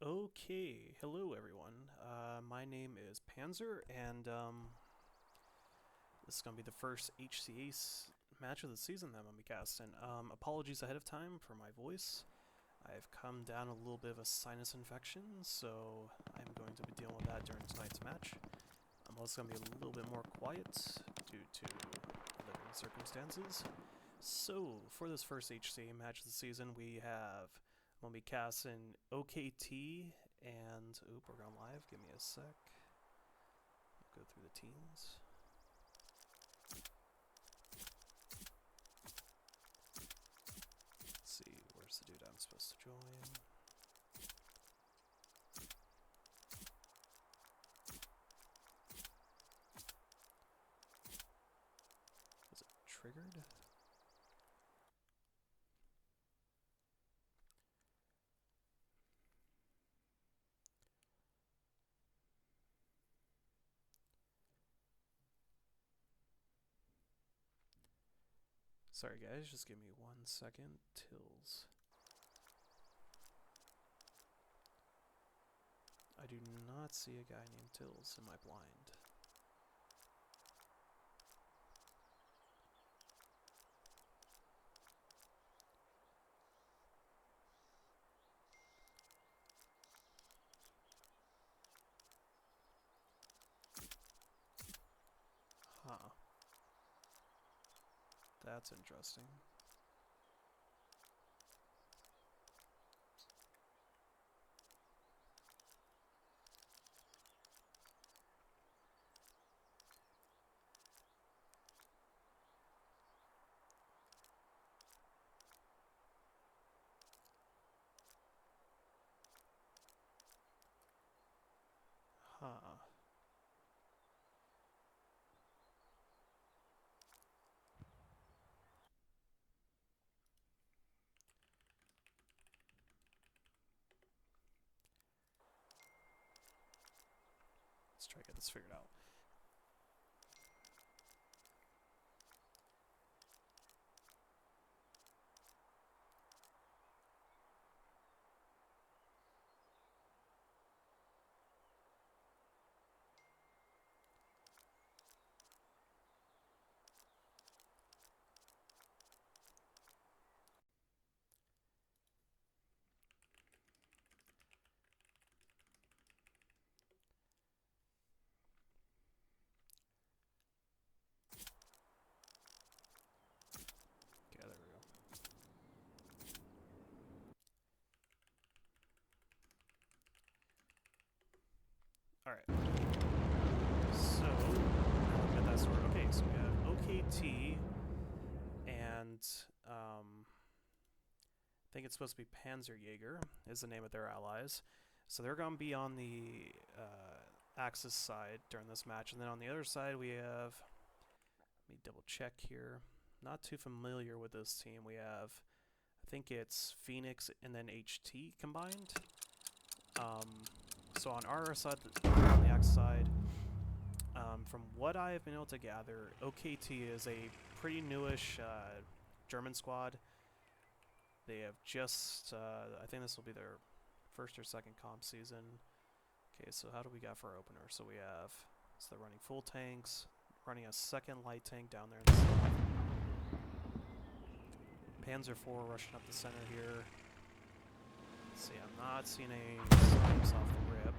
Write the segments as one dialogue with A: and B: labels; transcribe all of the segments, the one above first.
A: Okay, hello everyone. My name is Panzer, and this is going to be the first HCA match of the season that I'm going to be casting. Apologies ahead of time for my voice. I've come down a little bit of a sinus infection, so I'm going to be dealing with that during tonight's match. I'm also going to be a little bit more quiet due to living circumstances. So, for this first HCA match of the season, we have... I'm going to be casting OKT and... Oop, we're going live. Give me a sec. I'll go through the teams. Let's see, where's the dude I'm supposed to join? Was it triggered? Sorry guys, just give me 1 second. Tills. I do not see a guy named Tills in my blind. Huh. That's interesting. Huh. Let's try to get this figured out. Okay, there we go. Alright. So, get that sorted. Okay, so we have OKT and I think it's supposed to be Panzerjäger is the name of their allies. So they're going to be on the Axis side during this match, and then on the other side we have, let me double check here, not too familiar with this team. We have, I think it's Phoenix and then HT combined. So on our side, on the Axis side, from what I've been able to gather, OKT is a pretty newish German squad. They have just, I think this will be their first or second comp season. Okay, so how do we got for our opener? So we have, so they're running full tanks, running a second light tank down there in the south. Panzer IV rushing up the center here. Let's see, I'm not seeing any snipes off the rip.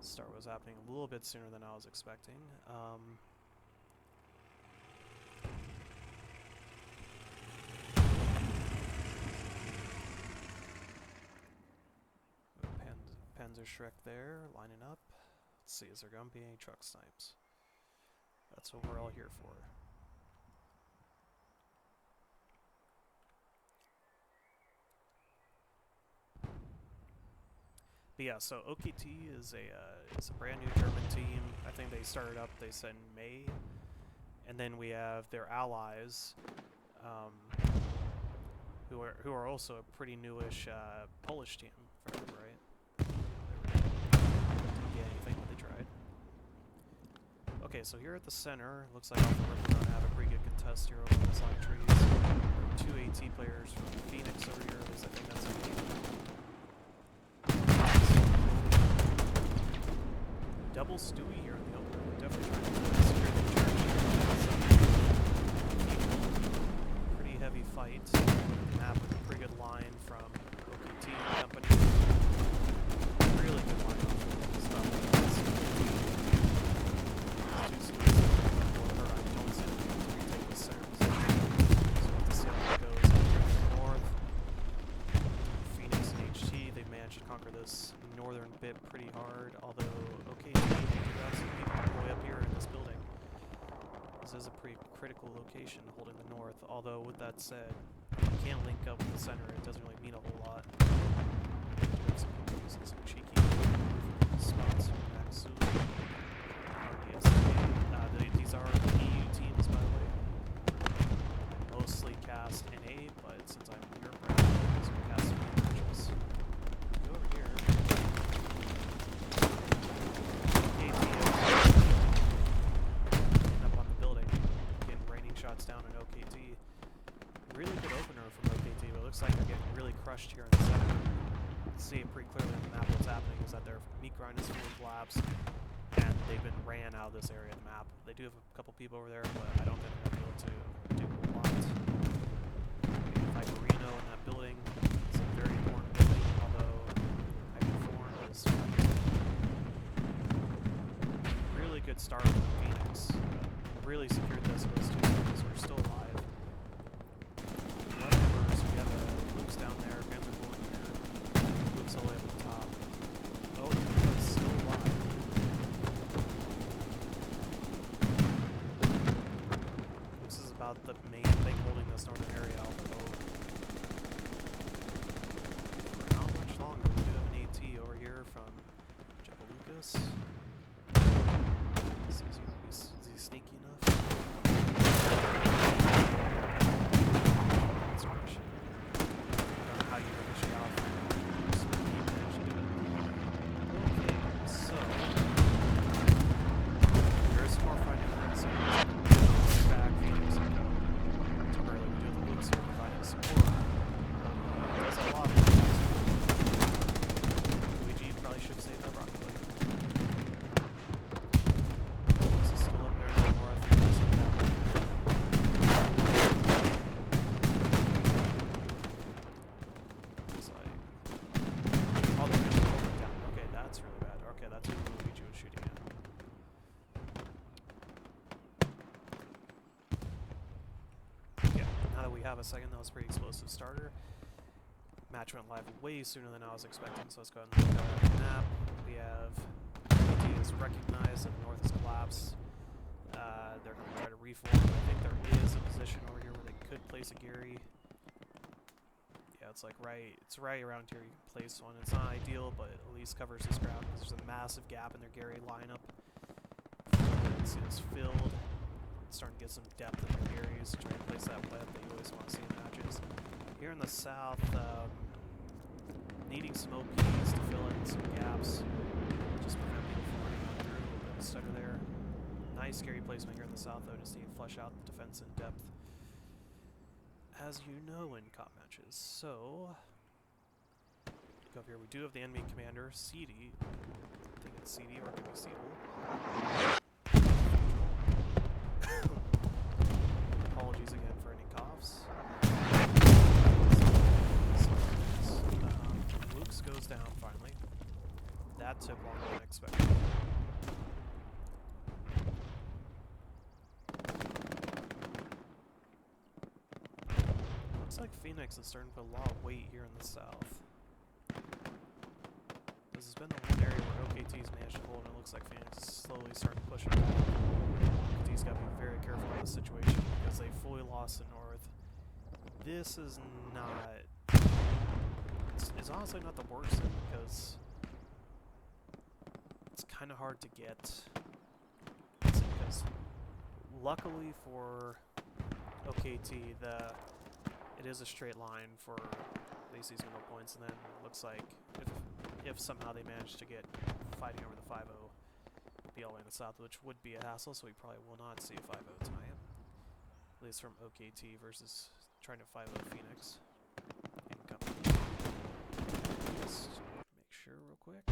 A: Start was happening a little bit sooner than I was expecting. Panzer Shrek there, lining up. Let's see, is there going to be any truck snipes? That's what we're all here for. But yeah, so OKT is a brand new German team. I think they started up, they said in May. And then we have their allies, who are also a pretty newish Polish team, if I remember right. Didn't get anything, but they tried. Okay, so here at the center, looks like we're going to have a pretty good contest here over this line of trees. Two AT players from Phoenix over here, at least I think that's it. little stewy here in the opener. We're definitely trying to secure the church. Pretty heavy fight. The map with a pretty good line from OKT company. Really good line off of stuff. Conquer this northern bit pretty hard, although OKJ got some people all the way up here in this building. This is a pretty critical location holding the north, although with that said, if you can't link up with the center, it doesn't really mean a whole lot. Some people using some cheeky spots from Maxu, RDSA. These are EU teams, by the way. Mostly cast NA, but since I'm Europe right now, I'm going to cast some matches. Over here. Up on the building, getting raining shots down in OKT. Really good opener from OKT, but it looks like they're getting really crushed here in the center. You can see it pretty clearly on the map. What's happening is that their meat grind is fully collapsed, and they've been ran out of this area of the map. They do have a couple people over there, but I don't think they're going to be able to do a lot. Viperino in that building. It's a very important building, although really good start from Phoenix. Really secured this, those two teams are still alive. Leftovers, we have Luke's down there, Panther Bullet here. Luke's all the way up at the top. Oh, he's still alive. This is about the main thing holding this northern area, although for not much longer. We do have an AT over here from Lucas. Is he sneaky enough? That's crushing. I don't know how you ricochet off. Sneaky, but actually do it. Okay, so there is some more fighting on this. Back, Phoenix, and go. Temporarily, we do have the Lucas here providing support. There's a lot of Luigi probably should save that rocket later. This is still up there in the north. It's like, oh, they're going to hold it down. Okay, that's really bad. Okay, that's who Luigi was shooting at. Yeah, now that we have a second, that was a pretty explosive starter. Match went live way sooner than I was expecting, so let's go ahead and look at the map. We have OKT is recognized that the north is collapsed. They're going to try to reform. I think there is a position over here where they could place a Gary. Yeah, it's like right around here you can place one. It's not ideal, but at least covers this ground because there's a massive gap in their Gary lineup. You can see this filled. It's starting to get some depth in their Garys, trying to place that web that you always want to see in matches. Here in the south, needing some OPs to fill in some gaps, just prevent people from running on through. A little bit of a stutter there. Nice scary placement here in the south, though, just need to flesh out the defense in depth, as you know in COP matches. So, go up here. We do have the enemy commander, CD. I think it's CD, or it could be Seedle. Apologies again for any coughs. Luke's goes down finally. That took longer than expected. Looks like Phoenix is starting to put a lot of weight here in the south. This has been the one area where OKT's managed to hold, and it looks like Phoenix is slowly starting to push it back. OKT's got to be very careful in this situation because they fully lost the north. This is not... It's honestly not the worst thing because it's kind of hard to get. Because luckily for OKT, it is a straight line for at least these middle points, and then it looks like if somehow they manage to get fighting over the 5-0, be all the way in the south, which would be a hassle, so we probably will not see a 5-0 tonight. At least from OKT versus trying to 5-0 Phoenix. Incoming. Just make sure real quick.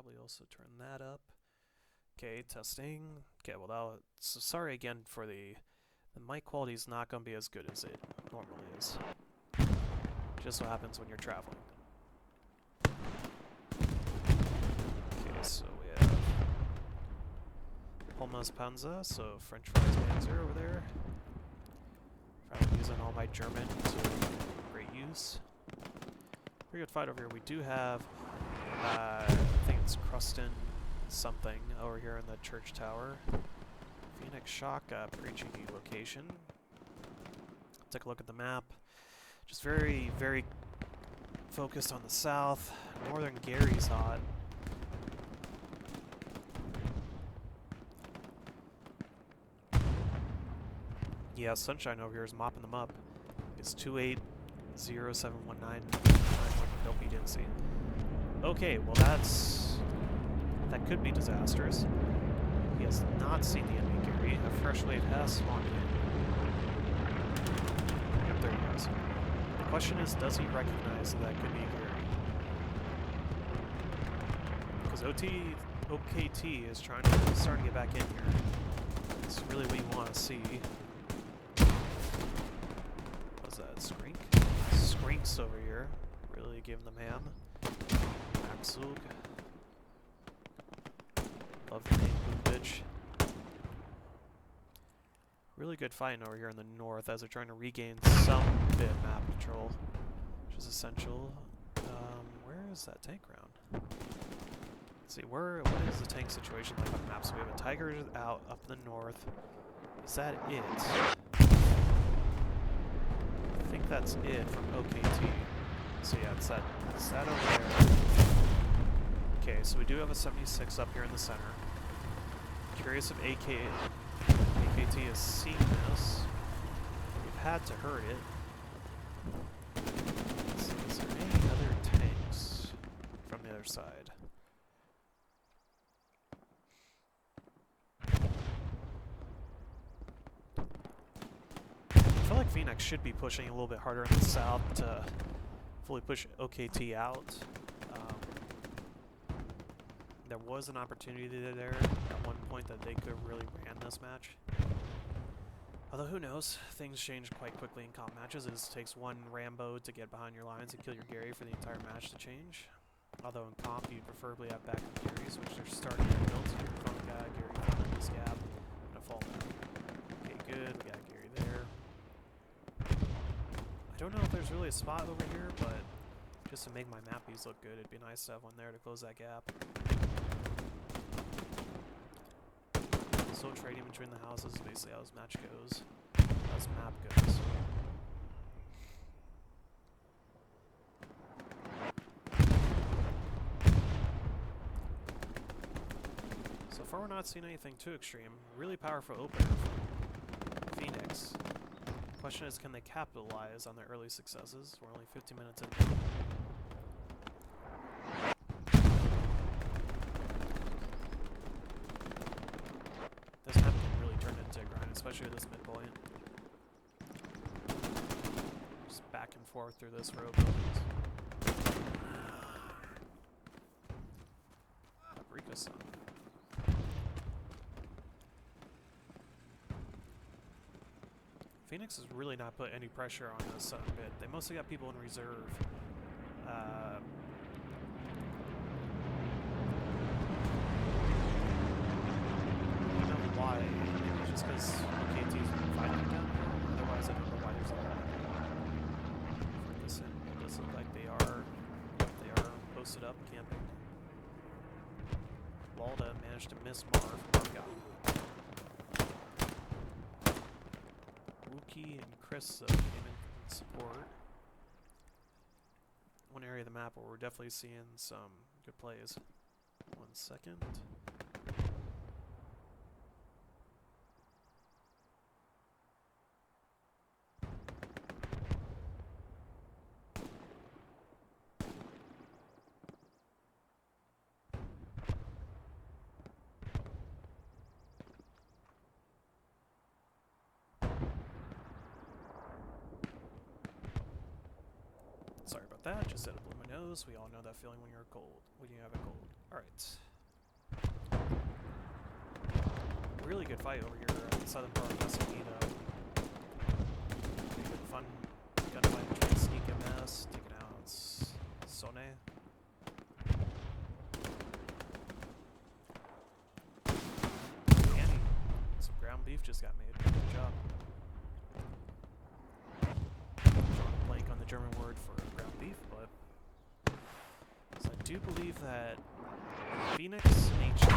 A: probably also turn that up. Okay, testing. Okay, well, so sorry again for the mic quality is not going to be as good as it normally is. Just what happens when you're traveling. Okay, so we have Pommes Panza, so French fries panzer over there. I'm using all my German to great use. Pretty good fight over here. We do have, I think it's Krustin something over here in the church tower. PHXHT, pretty cheeky location. Take a look at the map. Just very, very focused on the south. Northern Gary's hot. Yeah, Sunshine over here is mopping them up. It's 280719. Nope, he didn't see. Okay, well that could be disastrous. He has not seen the enemy Gary. A fresh wave has spawned in. Yep, there he goes. The question is, does he recognize that could be Gary? Because OKT is starting to get back in here. It's really what you want to see. What's that? Skrink? Skrink's over here. Really giving them ham. Maxug. Love the name, Boom Bitch. Really good fighting over here in the north as they're trying to regain some bit of map control, which is essential. Where is that tank round? Let's see, what is the tank situation like on the map? So we have a Tiger out up in the north. Is that it? I think that's it from OKT. So yeah, it's that over there. Okay, so we do have a 76 up here in the center. Curious if AKT has seen this. We've had to hurt it. Let's see, is there any other tanks from the other side? I feel like Phoenix should be pushing a little bit harder in the south to fully push OKT out. There was an opportunity there at one point that they could have really ran this match. Although who knows, things change quite quickly in comp matches. It just takes one Rambo to get behind your lines and kill your Gary for the entire match to change. Although in comp you'd preferably have backup Garys, which they're starting to build. So your front guy, Gary found in this gap, and a fall back. Okay, good, we got Gary there. I don't know if there's really a spot over here, but just to make my mappies look good, it'd be nice to have one there to close that gap. So trading between the houses is basically how this match goes, how this map goes. So far we're not seeing anything too extreme. Really powerful opener from Phoenix. Question is, can they capitalize on their early successes? We're only 15 minutes in. This map can really turn into a grind, especially with this midpoint. Just back and forth through this row buildings. Paprika-san. Phoenix has really not put any pressure on this bit. They mostly got people in reserve. I don't know why. Maybe just because OKT is fighting down here. Otherwise, I don't know why there's a lot. For this end, it does look like they are posted up, camping. Walda managed to miss Marv. Got him. Wookie and Chris came in support. One area of the map where we're definitely seeing some good plays. 1 second. Sorry about that, just had to blow my nose. We all know that feeling when you're cold, when you have a cold. Alright. Really good fight over here at the southern part of Pasadena. Pretty good fun gunfight between Sneak MS, taking out Sone. Annie, some ground beef just got made. Good job. Drawing a blank on the German word for ground beef, but so I do believe that Phoenix and HCA, I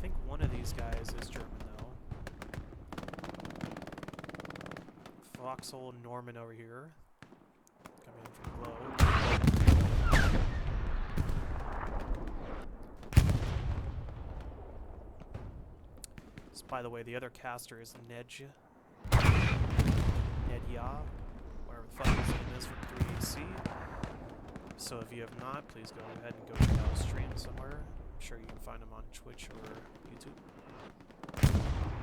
A: think one of these guys is German though. Foxhole Norman over here, coming in from Glow. So, by the way, the other caster is Nedja, whatever the fuck his name is from 3AC. So if you have not, please go ahead and go check out a stream somewhere. I'm sure you can find him on Twitch or YouTube.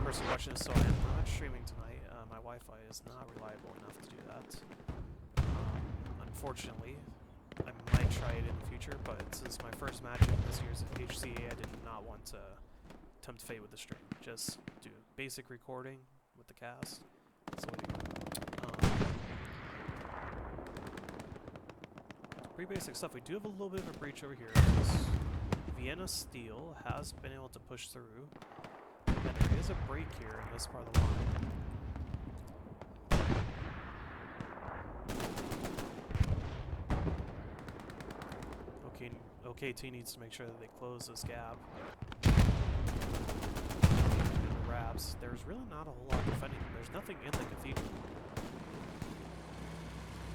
A: Person question is, so I am not streaming tonight. My Wi-Fi is not reliable enough to do that. Unfortunately, I might try it in the future, but since my first match in this year's HCA, I did not want to tempt fate with the stream. Just do basic recording with the cast. That's the way to go. Pretty basic stuff. We do have a little bit of a breach over here. Vienna Steel has been able to push through. And there is a break here in this part of the line. OKT needs to make sure that they close this gap. Wraps. There's really not a whole lot defending them. There's nothing in the cathedral.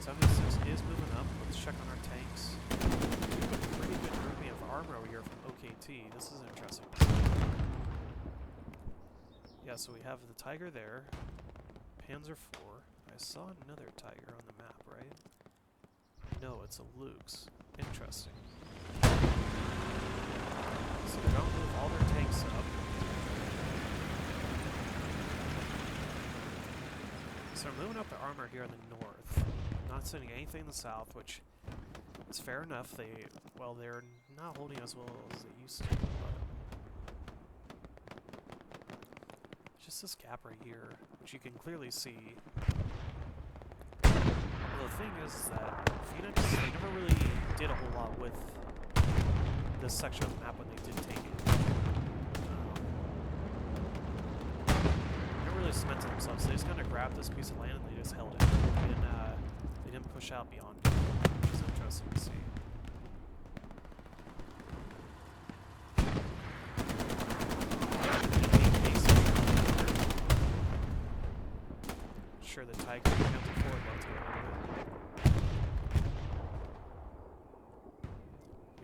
A: 76 is moving up. Let's check on our tanks. Pretty good grouping of armor over here from OKT. This is interesting. Yeah, so we have the Tiger there. Panzer IV. I saw another Tiger on the map, right? No, it's a Luke's. Interesting. So they're going to move all their tanks up. So we're moving up the armor here in the north. Not sending anything in the south, which is fair enough. Well, they're not holding as well as they used to, but just this gap right here, which you can clearly see. Well, the thing is that Phoenix, they never really did a whole lot with this section of the map when they did take it. They never really cemented themselves. They just kind of grabbed this piece of land and they just held it. They didn't push out beyond it. It's interesting to see. Sure, the Tiger can come forward once we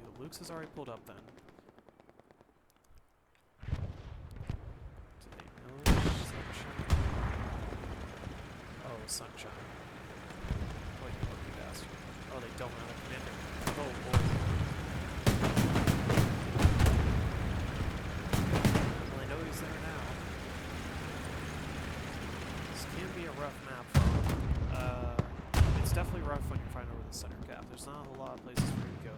A: the Luke's has already pulled up then. Do they know Sunshine? Oh, Sunshine. Oh, you lucky bastard. Oh, they don't have a commander. Oh, boy. Well, I know he's there now. This can be a rough map. It's definitely rough when you're flying over the center cap. There's not a whole lot of places for you to go.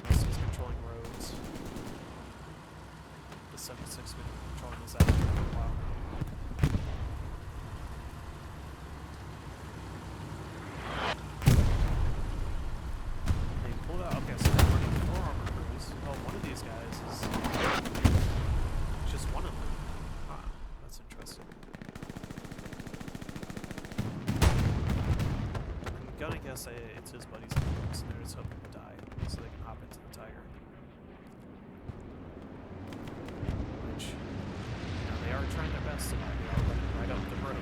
A: Unless he's controlling roads. The 76 been controlling this out for a while. They pulled out. Okay, so they're running 4 armor crews. Oh, one of these guys is just one of them. Ah, that's interesting. I'm gonna guess it's his buddies, so they're just hoping to die, so they can hop into the Tiger. Which, they are trying their best tonight. They are running right up the road.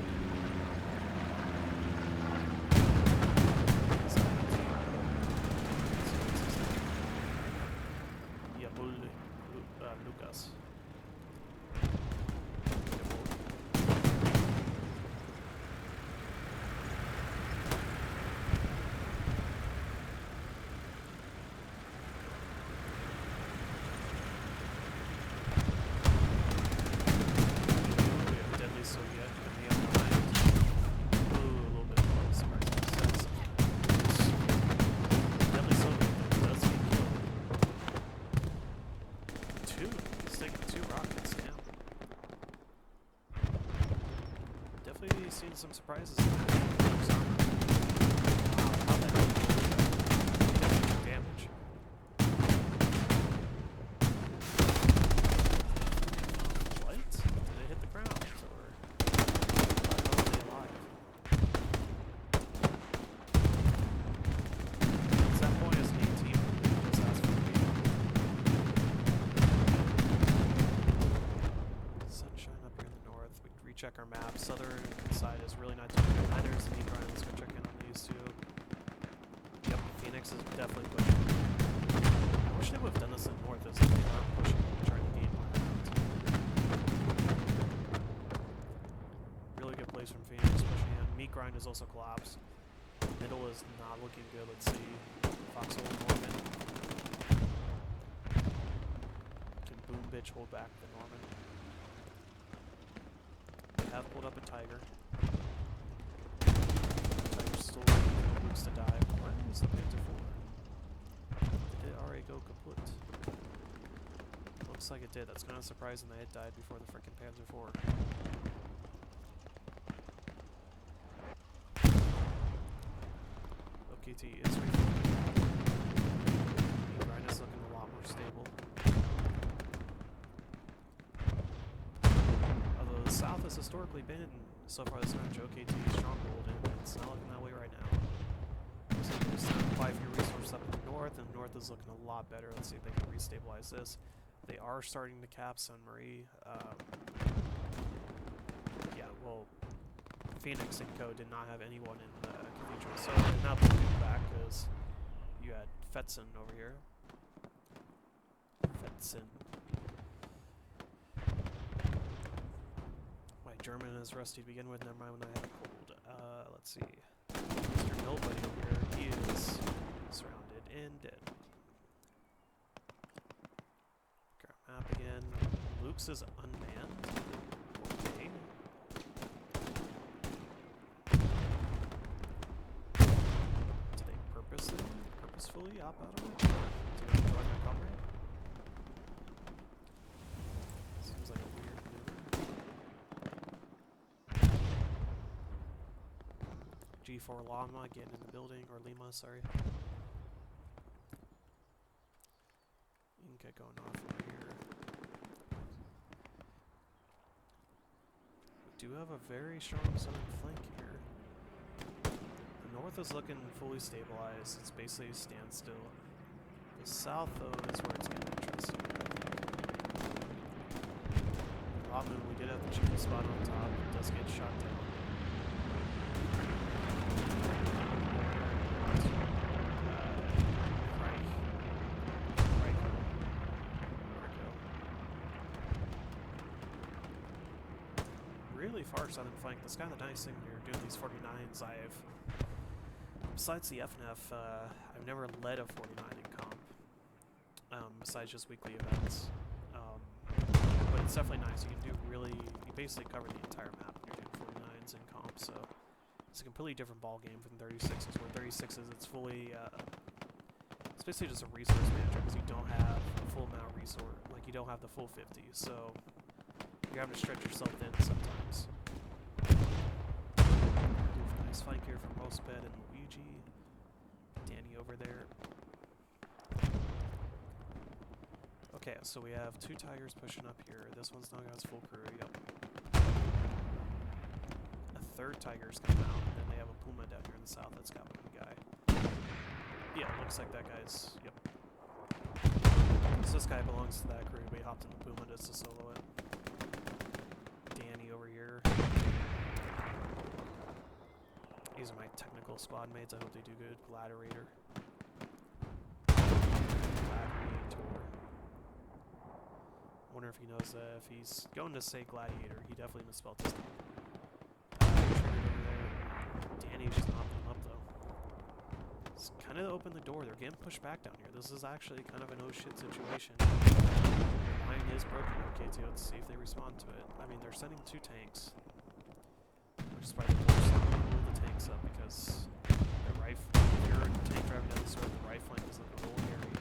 A: Yeah, Lucas. seen some surprises in that. Wow, how that did damage. What? Did it hit the ground? Or are they alive? At that point, as an 18, just ask for me. Sunshine up here in the north. We recheck our map. Southern side is really not doing good. Either is the Negro. Let's go check in on these two. Yep, Phoenix is definitely pushing. I wish they would have done this in the north, as if they are pushing and trying to gain more ground. Really good plays from Phoenix pushing in. Meat Grind is also collapsed. Middle is not looking good. Let's see. Foxhole and Norman. Can Boom Bitch hold back the Norman? They have pulled up a Tiger. Tiger's still waiting for Luke's to die. Why is the Panther 4? Did it already go kaput? Looks like it did. That's kind of surprising that it died before the frickin' Panther 4. OKT is reforming. Grind is looking a lot more stable. Although the south has historically been, so far this match, OKT's stronghold, and it's not looking that way right now. So there's 5-year resource up in the north, and the north is looking a lot better. Let's see if they can restabilize this. They are starting to cap Sun Marie. Yeah, well, Phoenix and Co. did not have anyone in the Cathedral, so they're not looking back because you had Fetzen over here. Fetzen. My German is rusty to begin with, never mind when I have a cold. Let's see. Mr. Nobody over here, he is surrounded and dead. Grab map again. Luke's is unmanned. Okay. Did they purposefully op out of it? To enjoy my comrade? Seems like a weird maneuver. G4 Lama getting in the building, or Lima, sorry. Inca going off over here. We do have a very strong southern flank here. The north is looking fully stabilized. It's basically a standstill. The south, though, is where it's getting interesting. Ramu, we did have the chicken spot on top. It does get shot down. Really far southern flank. That's kind of the nice thing when you're doing these 49s. Besides the FNF, I've never led a 49 in comp, besides just weekly events. But it's definitely nice. You can do you basically cover the entire map when you're doing 49s in comp, so it's a completely different ball game from 36s, where 36s it's fully, it's basically just a resource manager because you don't have a full amount of resource, like you don't have the full 50, so you're having to stretch yourself thin sometimes. Nice flank here from Mosped and Luigi. Danny over there. Okay, so we have 2 Tigers pushing up here. This one's now got its full crew, yep. A 3rd Tiger's coming out, and then they have a Puma down here in the south that's got one guy. Yeah, looks like that guy's, yep. So this guy belongs to that crew, but he hopped in the Puma just to solo it. Danny over here. These are my technical squad mates. I hope they do good. Gladiator. Gladiator. I wonder if he knows if he's going to say Gladiator. He definitely misspelled his name. Danny's just knocked him up though. It's kind of opened the door. They're getting pushed back down here. This is actually kind of an oh shit situation. Line is broken. Okay, so let's see if they respond to it. I mean, they're sending 2 tanks. Which is probably the worst time to pull the tanks up because the rifle, if you're a tank driving down the sword, the right flank is like a little hairy.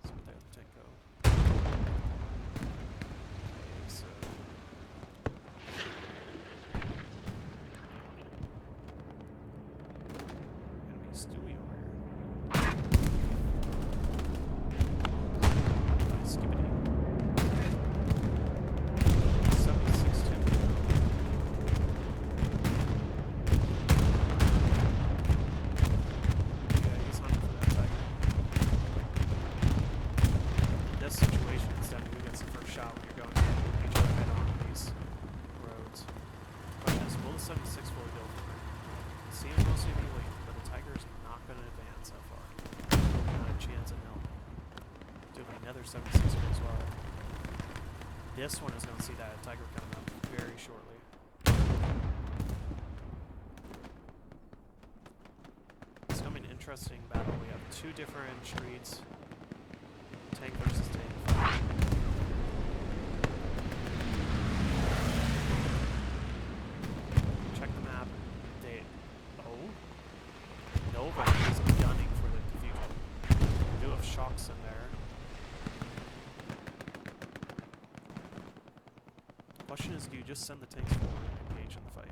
A: So where the other tank go? This one is going to see that tiger coming up very shortly. It's going to be an interesting battle. We have two different streets. Tank versus tank. Check the map. They... Oh? Nova is gunning for the cathedral. We do have shocks in there. Question is, do you just send the tanks forward and engage in the fight?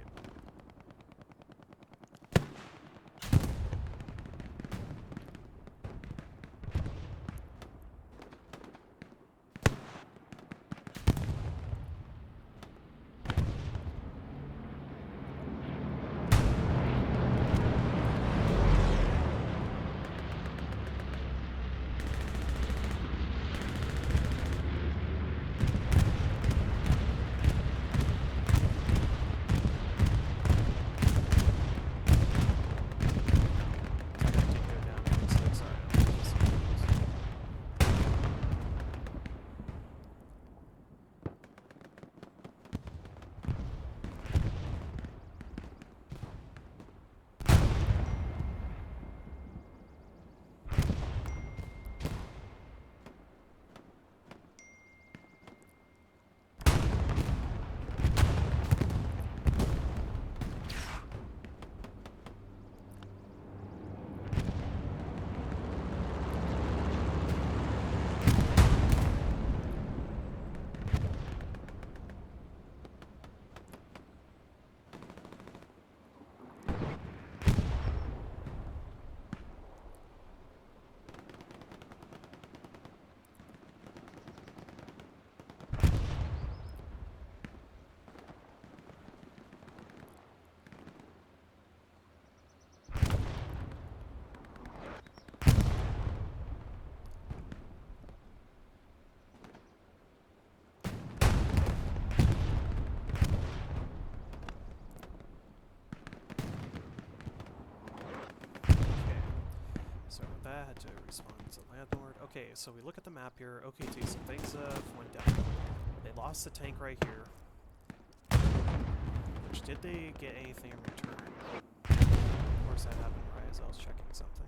A: I had to respond to landlord. Okay, so we look at the map here. OKT, some things went down. They lost the tank right here. Which, did they get anything in return? Of course that happened right as I was checking something.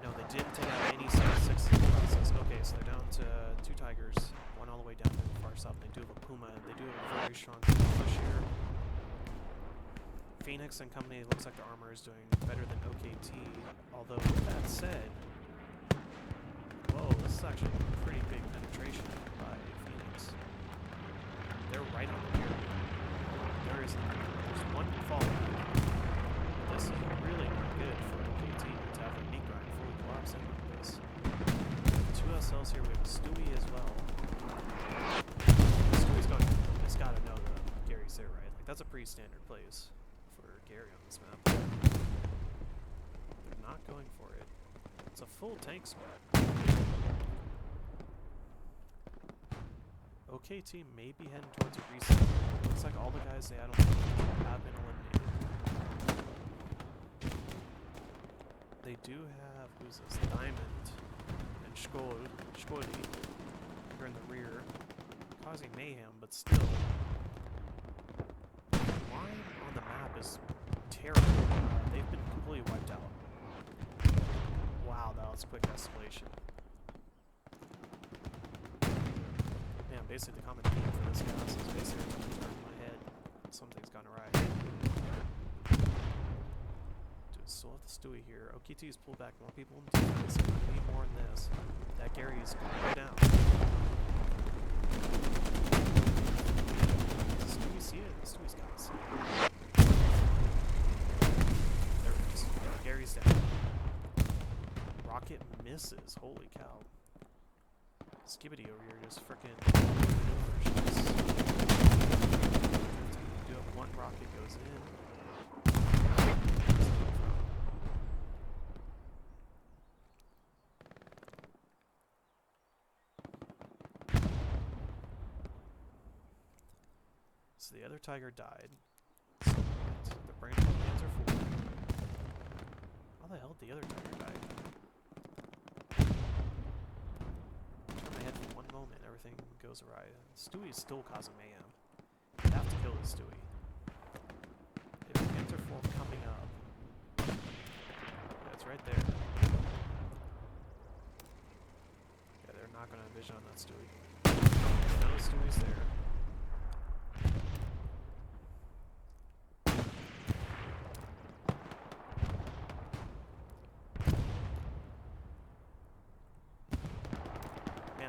A: No, they didn't take out any 6 in the process. Okay, so they're down to 2 tigers, one all the way down to the far south. They do have a puma, and they do have a very strong push here. Phoenix and company, looks like the armor is doing better than OKT, although with that said, whoa, this is actually a pretty big penetration by Phoenix. They're right on the pier. There's one falling. This is really not good for OKT to have a meat grind fully collapsing like this. 2 SLs here, we have a Stewie as well. Stewie's going, it's gotta know that Gary's there, right? Like, that's a pretty standard place. Gary on this map. They're not going for it. It's a full tank squad. OKT may be heading towards a reset. Looks like all the guys they had on the team have been eliminated. They do have, who's this? Diamond and Schkoli. They're in the rear, causing mayhem, but still. The line on the map is terrible. They've been completely wiped out. Wow, that was quick escalation. Man, basically the common theme for this class is basically going to turn my head. Something's gone awry. Dude, still have the Stewie here. OKT's pulled back more people in defense. We need more than this. That Gary is going to go down. Does Stewie see it? The Stewie's got to see it. Gary's down. Rocket misses. Holy cow. Skibbity over here just frickin' do have one rocket goes in. So the other tiger died. So the brain hands are full. How the hell did the other tiger die? Turn my head for one moment, everything everything goes awry. Stewie's still causing mayhem. You have to kill the Stewie. If you enter form coming up, that's right there. Yeah, they're not going to have vision on that Stewie. No Stewie's there.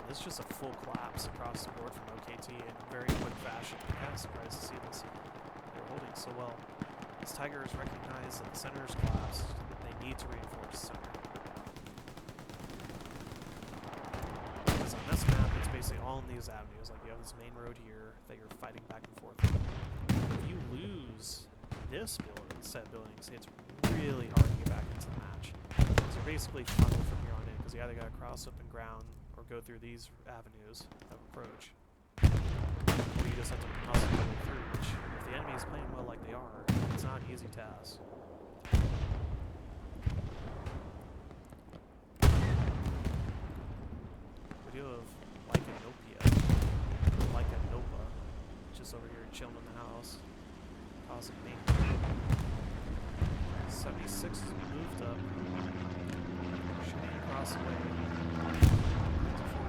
A: It's just a full collapse across the board from OKT in very quick fashion. I'm kind of surprised to see this. They're holding so well. As Tigers recognize that the center is collapsed, they need to reinforce the center. Because on this map, it's basically all in these avenues. Like you have this main road here that you're fighting back and forth. If you lose this set of buildings, it's really hard to get back into the match. So you're basically funneled from here on in, because you either got to cross open ground or go through these avenues of approach. Or you just have to muscle your way through, which, if the enemy is playing well like they are, it's not an easy task. Video of Lycanopia, just over here chilling in the house, causing me. 76 is moved up, shooting across the way.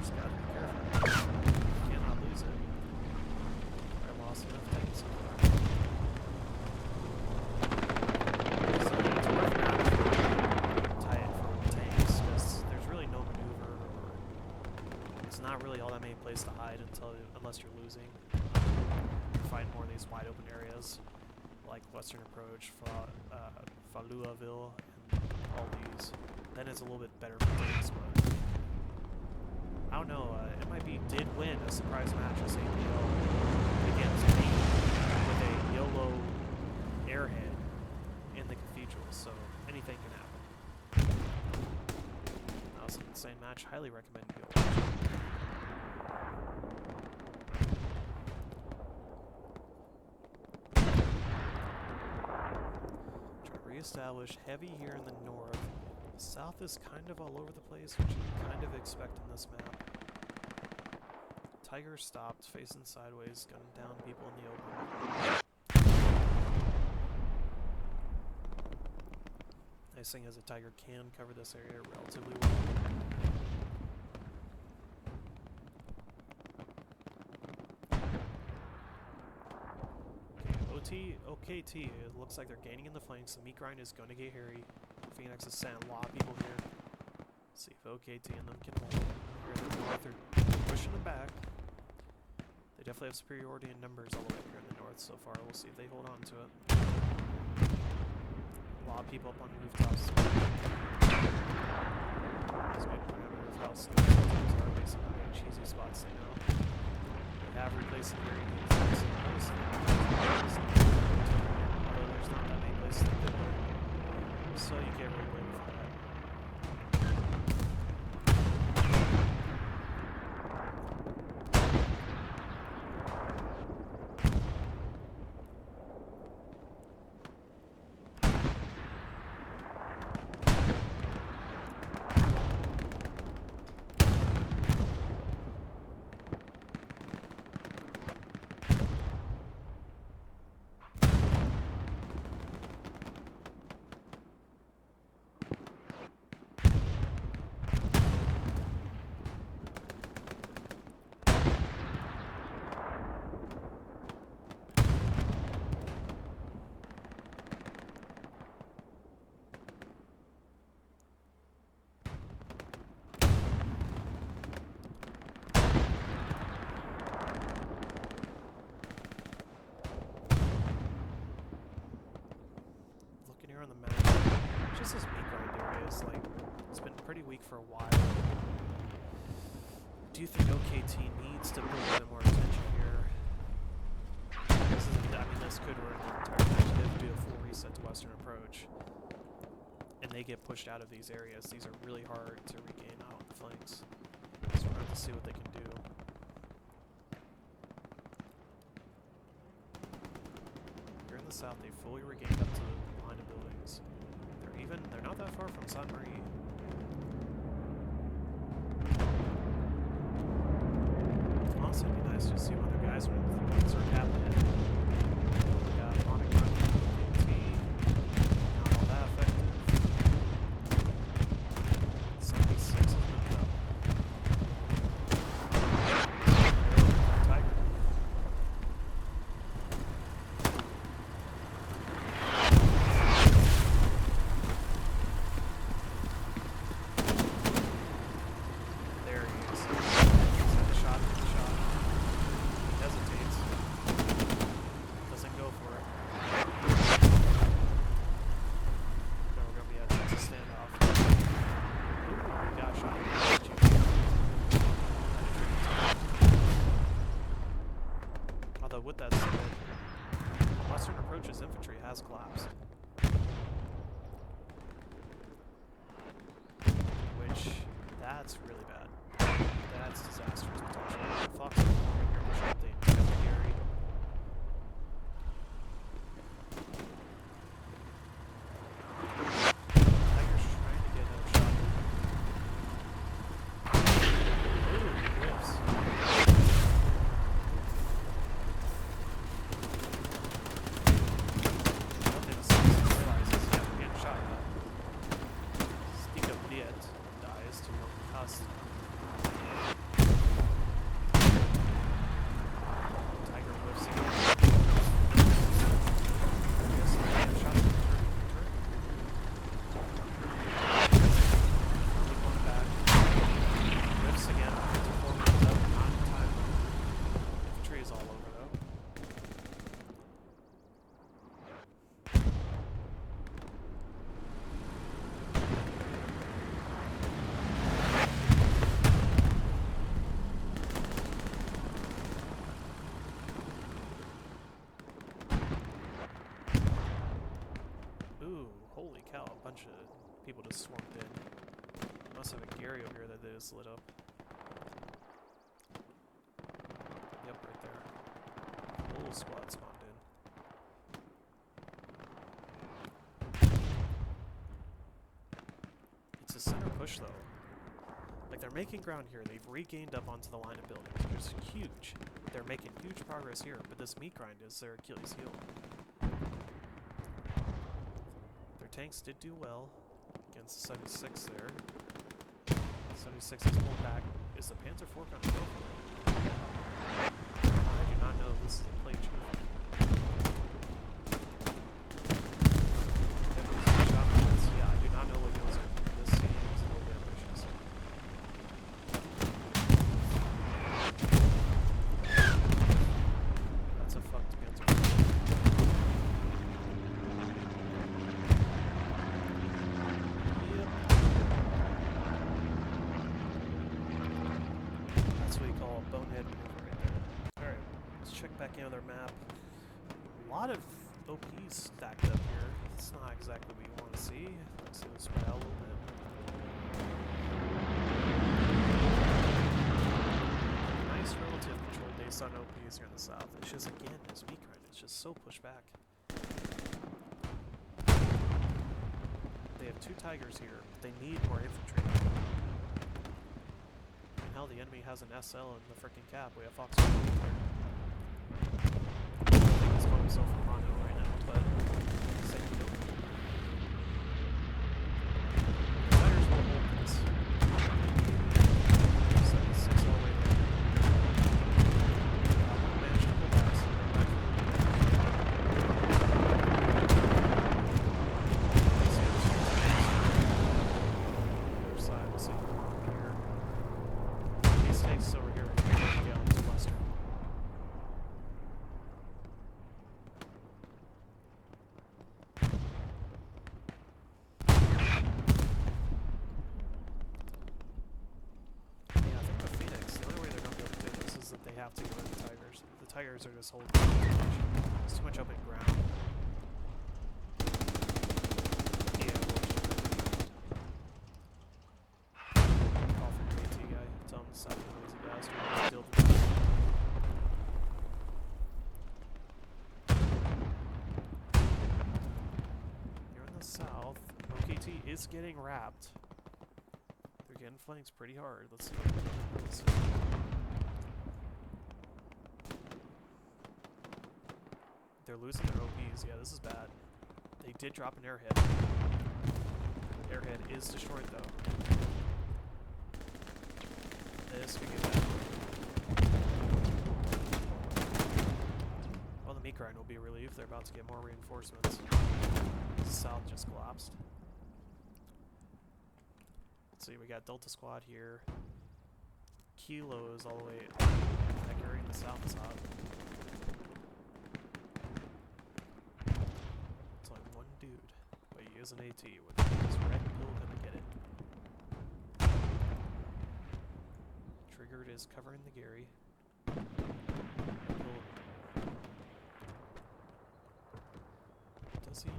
A: Gotta be careful. Cannot lose it. I lost enough tanks so far. So it's worth not to tie it for tanks, because there's really no maneuver, or it's not really all that many places to hide unless you're losing. You're fighting more in these wide open areas, like Western Approach, Faluaville, and all these. Then it's a little bit better for tanks, but I don't know, it might be did win a surprise match as APL against me with a YOLO airhead in the cathedral, so anything can happen. That was an insane match, highly recommend you go watch it. Try to reestablish heavy here in the north. South is kind of all over the place, which you kind of expect in this map. Tiger stopped, facing sideways, gunning down people in the open. Nice thing is a Tiger can cover this area relatively well. Okay, OKT, it looks like they're gaining in the flanks. The meat grind is going to get hairy. Phoenix has sent a lot of people here. Let's see if OKT and them can hold it. Here in the north, they're pushing them back. They definitely have superiority in numbers all the way here in the north so far. We'll see if they hold on to it. A lot of people up on the rooftops. It's good parameter of how skilled the teams are based on how many cheesy spots they know. They have replaced some very good spots in place. Although there's not that many places they could play. So you can't really blame them for that. On the map, just this meat grind area is like, it's been pretty weak for a while. Do you think OKT needs to put a bit more attention here? This could ruin the entire match. They have to do a full reset to Western Approach, and they get pushed out of these areas. These are really hard to regain out on the flanks, so we're going to have to see what they can do. Here in the south, they fully regained up to the line of buildings. They're not that far from Sainte Marie. that's really bad. That's disastrous potential. Fox is performing here pushing up the Gary. Tiger's trying to get another shot. Ooh, he whiffs. Dies to no cost. Tiger whiffs again. Yes, shot. One back. Whiffs again. 4 minutes up. Not in time. Infantry is all over though. Ooh, holy cow, a bunch of people just swarmed in. Must have a Gary over here that they just lit up. Yep, right there. Whole squad spawned in. It's a center push though. Like they're making ground here. They've regained up onto the line of buildings, which is huge. They're making huge progress here, but this meat grind is their Achilles heel. Tanks did do well against the 76 there. 76 is pulled back. Is the Panzer IV going to go for it? I do not know if this is a play chief. Yeah, I do not know what goes on. This seems a little bit ambitious. That's a fucked Panzer IV. Bonehead maneuver right there. Alright, let's check back into their map. A lot of OPs stacked up here. It's not exactly what you want to see. Let's see, let's spread out a little bit. Nice relative control based on OPs here in the south. It's just, again, this weak right. It's just so pushed back. They have 2 Tigers here, but they need more infantry. Hell, the enemy has an SL in the freaking cap. We have Fox. I think he's calling himself Romano right now, but second kill. The Tigers will hold this. 76 all the way there. Managed to pull back, so they're back from the other side. We'll see. Takes over here down to western. Yeah, I think the Phoenix, the only way they're going to be able to do this is that they have to go to the Tigers. The Tigers are just holding too much. There's too much open ground. South, OKT is getting wrapped. They're getting flanked pretty hard. Let's see. They're losing their OPs. Yeah, this is bad. They did drop an airhead. Airhead is destroyed though. This could get bad. Well, the meat grind will be relieved. They're about to get more reinforcements. South just collapsed. Let's see, we got Delta Squad here. Kilo is all the way that area in the south is hot. It's only one dude, but he is an AT. With this red pill gonna get it. Triggered is covering the Gary. Does he know?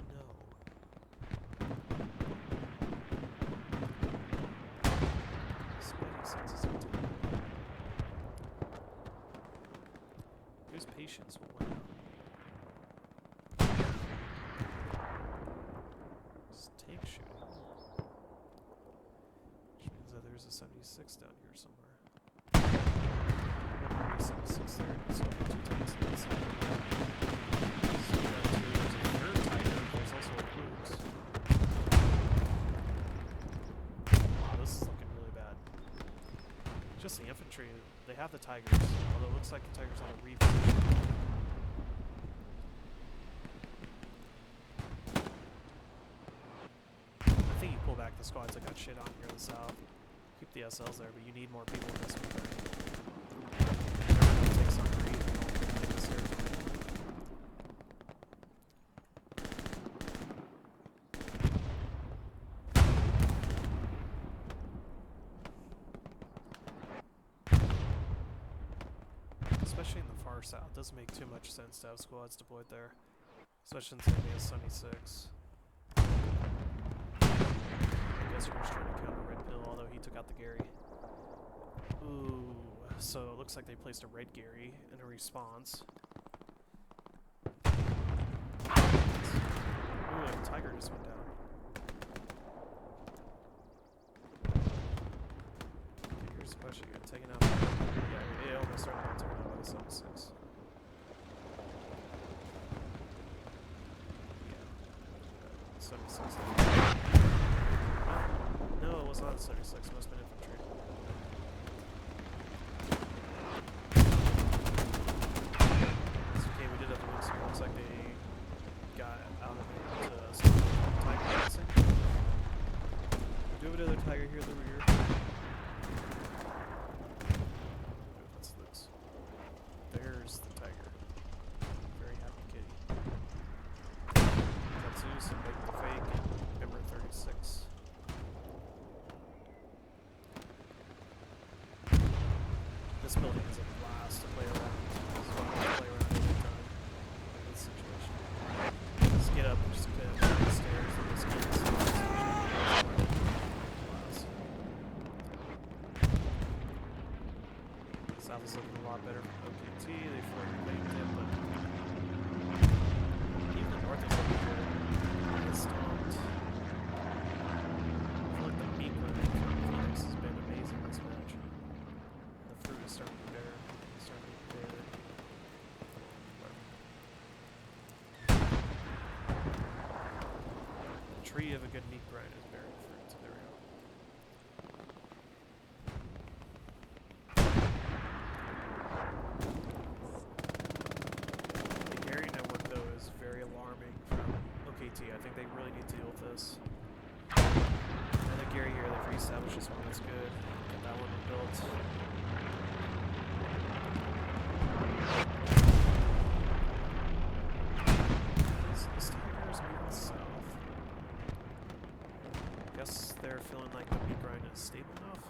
A: there's a 76 down here somewhere. 76 there. So 2 tanks on that side. So there's a third tiger. There's also a cruise. Wow, this is looking really bad. Just the infantry. They have the tigers, although it looks like the tigers on a reposition. I think you pull back the squads that got shit on here in the south. Keep the SLs there, but you need more people in this one. Take some breathe and all this territory. Especially in the far south, doesn't make too much sense to have squads deployed there. Especially since it's a 76. I guess we're just trying to counter Red Pill, although he took out the Gary. Ooh, so it looks like they placed a Red Gary in a response. Ooh, a Tiger just went down. Okay, here's the question, you got taken out. Yeah, it almost started getting taken out by the 76. Yeah. 76. No, it was not a 76, it must have been infantry. It's okay, we did have to lose here. Looks like they got out of there to stop the Tiger passing. We do have another Tiger here at the rear. Let's lose. There's the Tiger. Very happy kitty. Tattoos and make the fake and number 36. This building is a blast to play around. It's fun to play around every time in this situation. Just get up and just get up the stairs and just get this blast. South is looking a lot better from OKT. They fully reclaimed it, but even the north is looking good. It's stomped. I feel like the meat running from Phoenix has been amazing this match. The fruit is starting to bear. It's starting to bear. The tree of a good meat grind is bearing fruit, so there we go. The Gary network, though, is very alarming from OKT. I think they really need to deal with this. Another Gary here, they've reestablished this one, that's good. Get that one rebuilt. This Tiger's moving south. Guess they're feeling like the meat grind is stable enough.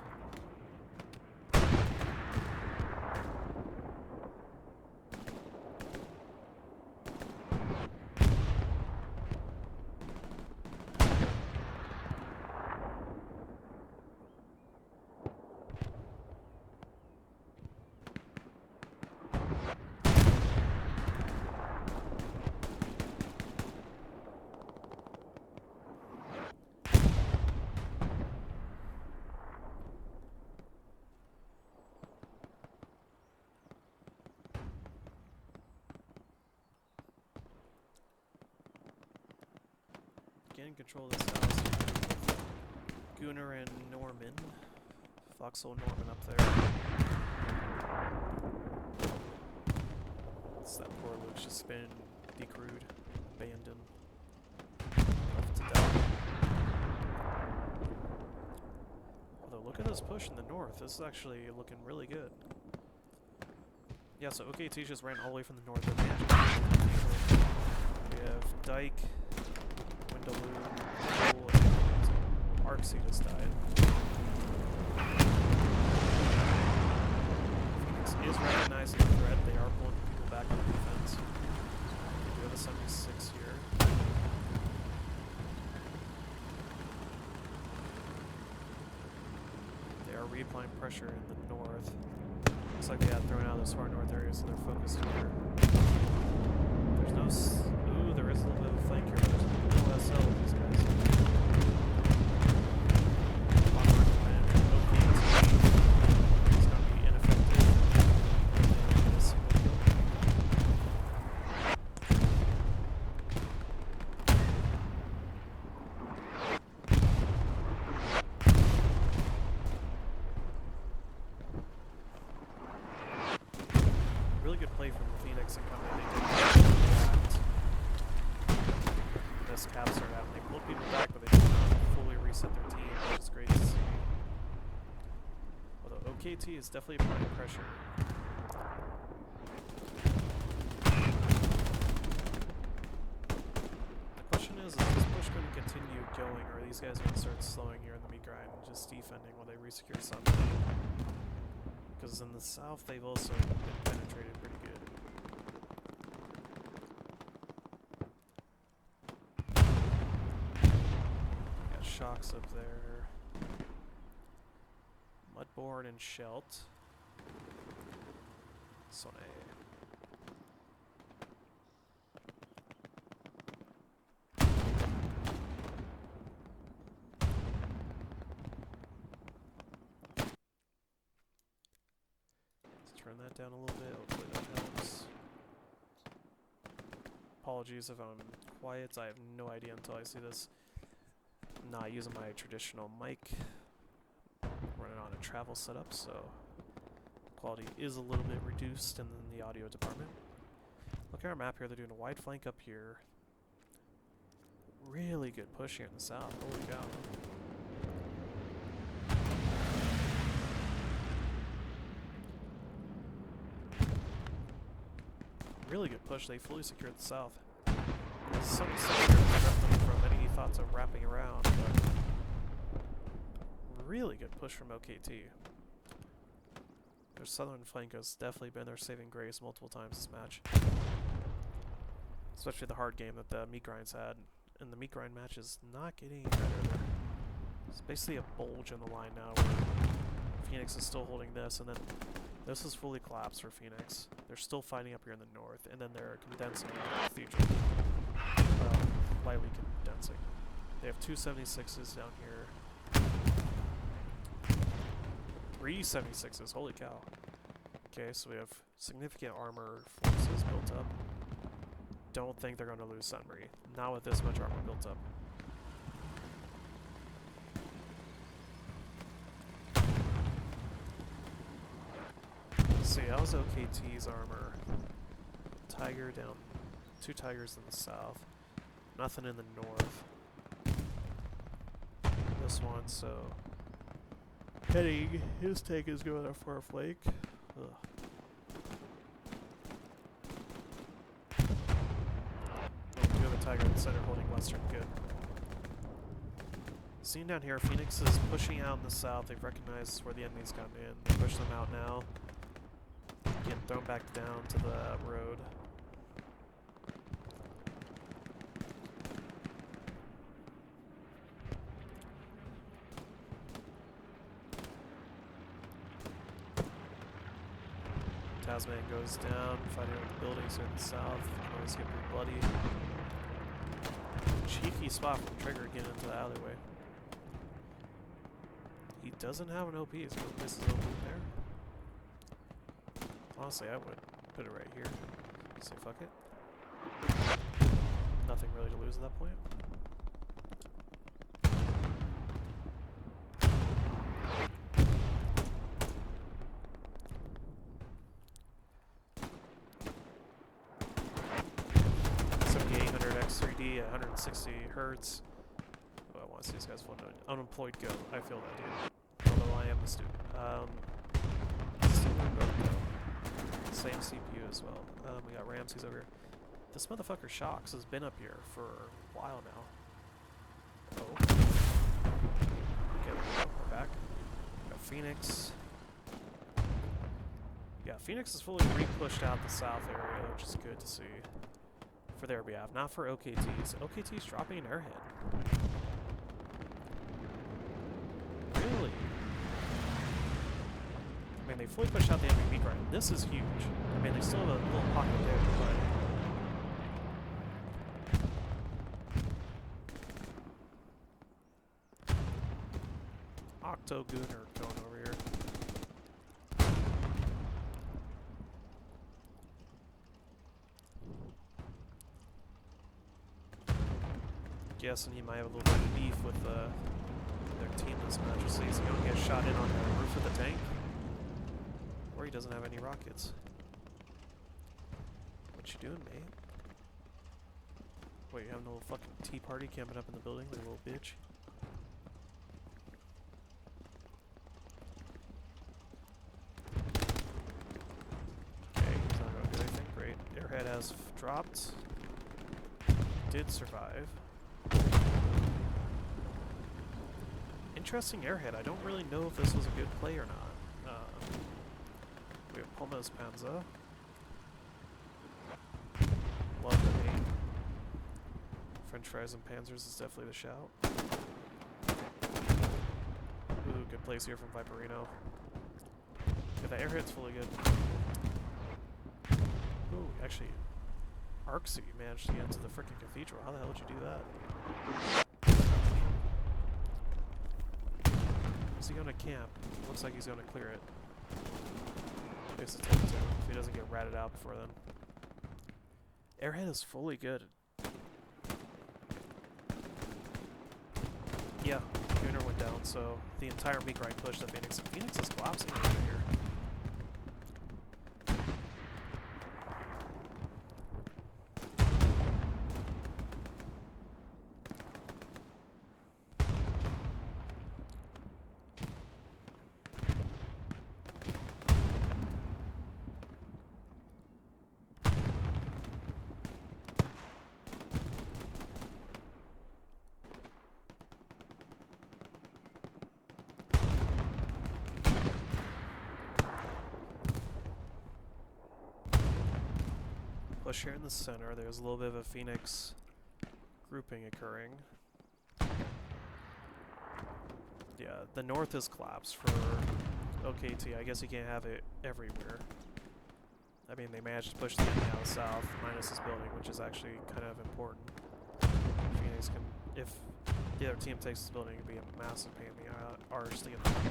A: Getting control of this house. Gunnar and Norman. Foxhole Norman up there. It's that poor Luke's just been decrewed, abandoned, left to die. Although look at this push in the north. This is actually looking really good. Yeah, so OKT just ran all the way from the north. We have Dyke, Windaloo, Cole, and Arksy just died. Phoenix is recognizing the threat. They are pulling people back on defense. They do have a 76 here. They are reapplying pressure in the north. Looks like they got thrown out of those far north areas, so they're focused here. There's no... Ooh, there is a little bit of a flank here, but there's no SL with these guys. OKT OKT is definitely applying pressure. The question is this push going to continue going, or are these guys going to start slowing here in the meat grind and just defending while they resecure something? Because in the south, they've also been penetrated pretty good. Got shocks up there. Mudboard and Shelt. Sonne. Turn that down a little bit, hopefully that helps. Apologies if I'm quiet, I have no idea until I see this. I'm not using my traditional mic. Running on a travel setup, so quality is a little bit reduced in the audio department. Look at our map here, they're doing a wide flank up here. Really good push here in the south, holy cow. Really good push, they fully secured the south. Some here to prevent them from any thoughts of wrapping around, but really good push from OKT. Their southern flank has definitely been their saving grace multiple times this match. Especially the hard game that the meat grinds had. And the meat grind match is not getting better. It's basically a bulge in the line now where Phoenix is still holding this, and then this is fully collapsed for Phoenix. They're still fighting up here in the north, and then they're condensing on Cathedral. Lightly condensing. They have 2 76s down here. 3 76s, holy cow. Okay, so we have significant armor forces built up. Don't think they're going to lose Sunbury. Not with this much armor built up. Let's see, how's OKT's armor? Tiger down. 2 Tigers in the south. Nothing in the north. This one, so... Heading, his tank is going for a flake. Ugh. We have a Tiger in the center holding western, good. Seen down here, Phoenix is pushing out in the south. They've recognized where the enemy's come in. They push them out now. Getting thrown back down to the road. Tasman goes down, fighting with the buildings in the south. Can always get pretty bloody. Cheeky spot from Trigger getting into the alleyway. He doesn't have an OP, so this is OP there. Honestly, I would put it right here. Say fuck it. Nothing really to lose at that point. X3D at 160 hertz. Oh, I want to see these guys full unemployed go. I feel that, dude. Although I am a student. Same CPU as well. We got Ramses over here. This motherfucker Shocks has been up here for a while now. Oh. Okay, we're back. We got Phoenix. Yeah, Phoenix is fully re-pushed out the south area, which is good to see. For their behalf, not for OKT's. OKT's dropping an airhead. Really? I mean, they fully pushed out the enemy meat grind. This is huge. I mean, they still have a little pocket there, but... Octo Gooner going over here. Guessing he might have a little bit of beef with their team this match. So he's going to get shot in on the roof of the tank. Or he doesn't have any rockets. What you doing, mate? Wait, you having a little fucking tea party camping up in the building, like a little bitch? has dropped. Did survive. Interesting airhead. I don't really know if this was a good play or not. We have Puma's Panzer. Love the name. French fries and panzers is definitely the shout. Ooh, good plays here from Viperino. Yeah, the airhead's fully good. Ooh, actually, Arksy managed to get into the frickin' cathedral. How the hell did you do that? Is he gonna camp? Looks like he's gonna clear it. It's a 10-2 if he doesn't get ratted out before then. Airhead is fully good. Yeah, Gunner went down, so the entire meat grind pushed the Phoenix. Phoenix is collapsing over here. Push here in the center. There's a little bit of a Phoenix grouping occurring. Yeah, the north is collapsed for OKT. I guess you can't have it everywhere. I mean, they managed to push the enemy out south, minus this building, which is actually kind of important. Phoenix can, if the other team takes this building, it'd be a massive pain in the arse to get them out.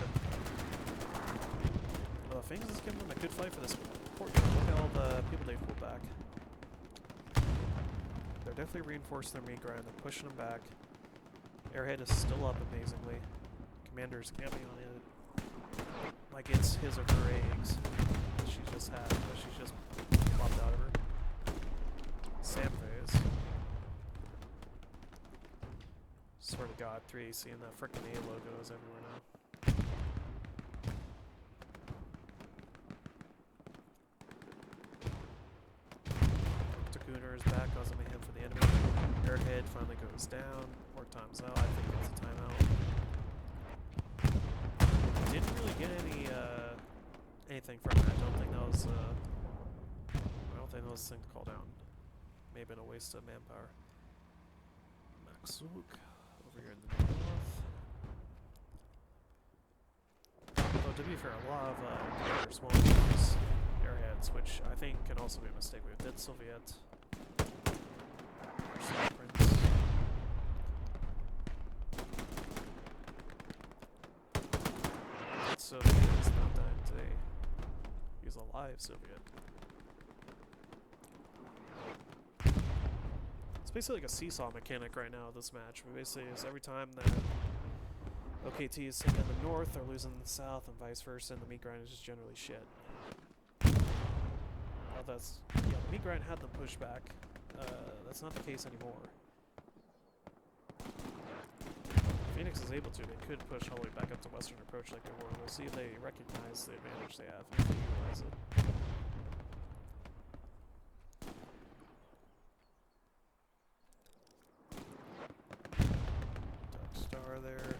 A: Well, Phoenix is giving them a good fight for this courtyard. Look at all the people they pulled back. They're definitely reinforcing their meat grind. They're pushing them back. Airhead is still up amazingly. Commander's camping on it like it's his or her eggs that she just had, but she's just popped out of her. Sam phase. Swear to God, 3AC and that frickin' A logo is everywhere now. Gunner is back, causing mayhem for the enemy. Airhead finally goes down, or times out. I think it's a timeout. Didn't really get anything from that. I don't think that was thing to call down. May have been a waste of manpower. Maxuk over here in the north. Although to be fair, a lot of commanders won't use airheads, which I think can also be a mistake. We have Dead Soviet. Soviet is not dying today. He's alive, Soviet. It's basically like a seesaw mechanic right now, this match. Basically, is every time that OKT is sitting in the north, they're losing in the south, and vice versa, and the meat grind is just generally shit. Well, the meat grind had them push back. That's not the case anymore. Phoenix is able to. They could push all the way back up to Western Approach like they were. We'll see if they recognize the advantage they have and if they utilize it. Dark Star there.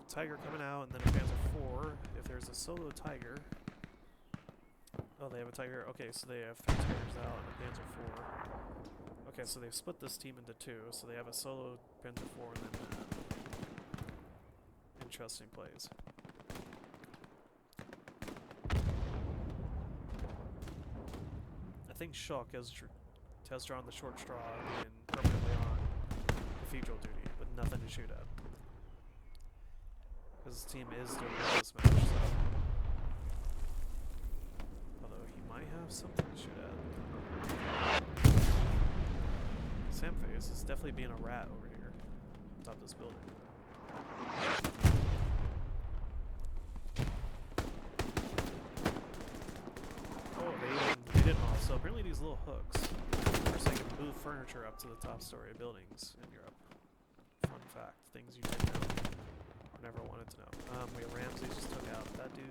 A: Tiger coming out, and then a Panzer 4. If there's a solo Tiger. Oh, they have a Tiger. Okay, so they have 3 Tigers out and a Panzer 4. Okay, so they've split this team into 2, so they have a solo Panzer 4 and then interesting plays. I think Shock has drawn the short straw and permanently on Cathedral duty with nothing to shoot at. Because his team is doing well this match, so. Although he might have something to shoot at. Samphase is definitely being a rat over here on top of this building. Oh, they didn't all. So apparently these little hooks are so you can move furniture up to the top story of buildings in Europe. Fun fact. Things you didn't know or never wanted to know. We have Ramsey just took out that dude.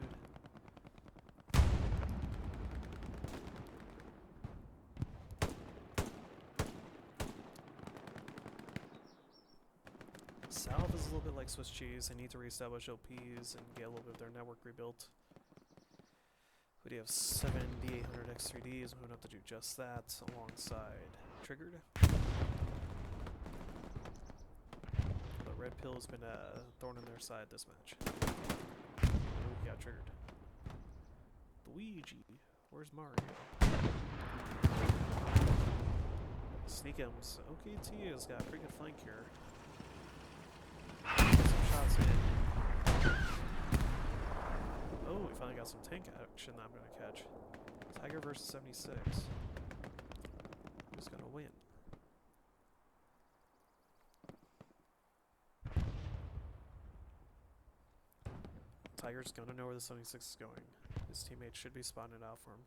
A: South is a little bit like Swiss cheese. They need to reestablish LPs and get a little bit of their network rebuilt. We do have 7 D800 X3Ds. We don't have to do just that alongside Triggered. The red pill has been a thorn in their side this match. Oh, he got triggered. Luigi, where's Mario? Sneakums. OKT has got a pretty good flank here. Some shots in. Oh, we finally got some tank action that I'm going to catch. Tiger versus 76. Who's going to win? Tiger's going to know where the 76 is going. His teammates should be spotting it out for him.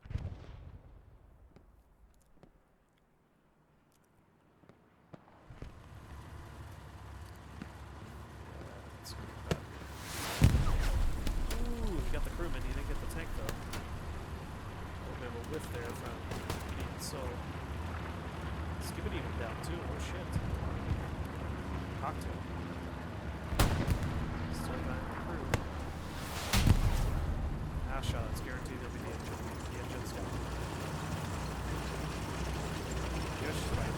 A: Got the crewman, he didn't get the tank though. A little bit of a whiff there from being so. Skibbity went down too, oh shit. Cocktail. Still behind the crew. Shot, it's guaranteed there'll be the engine. The engine's gone. Yes, right.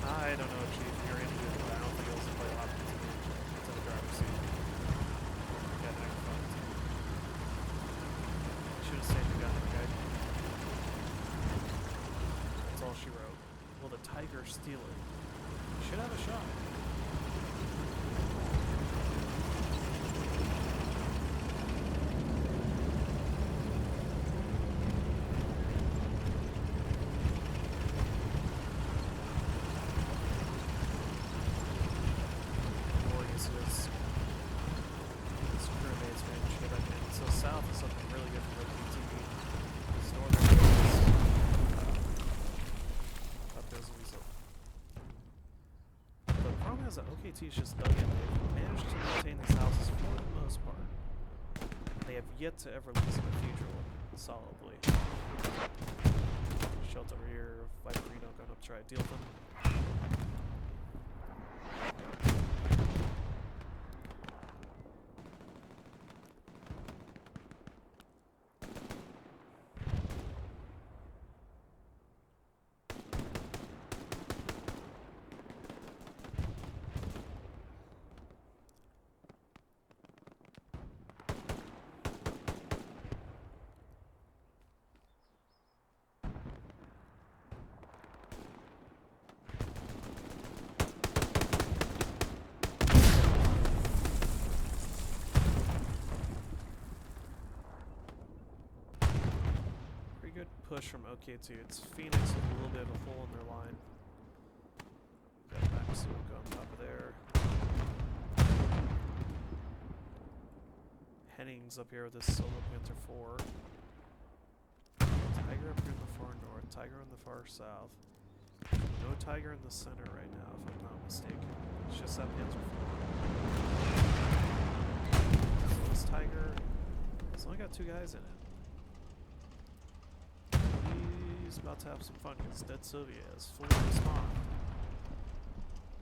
A: I don't know, Chief, you're any good, but I don't think it was a play a lot of the driver's seat. Should have saved the gun, okay? That's all she wrote. Will the Tiger steal it? Should have a shot. OKT's just dug in. They've managed to maintain these houses for the most part. They have yet to ever lose a cathedral solidly. Shelter over here, Viper Reno going up to try to deal with them. Good push from OKT. It's Phoenix with a little bit of a hole in their line. Got Maxuka on top of there. Henning's up here with this Solo Panther 4. Tiger up here in the far north. Tiger in the far south. No Tiger in the center right now, if I'm not mistaken. It's just that Panther 4. So this Tiger, it's only got 2 guys in it. He's about to have some fun because Dead Sylvia is fully respawned.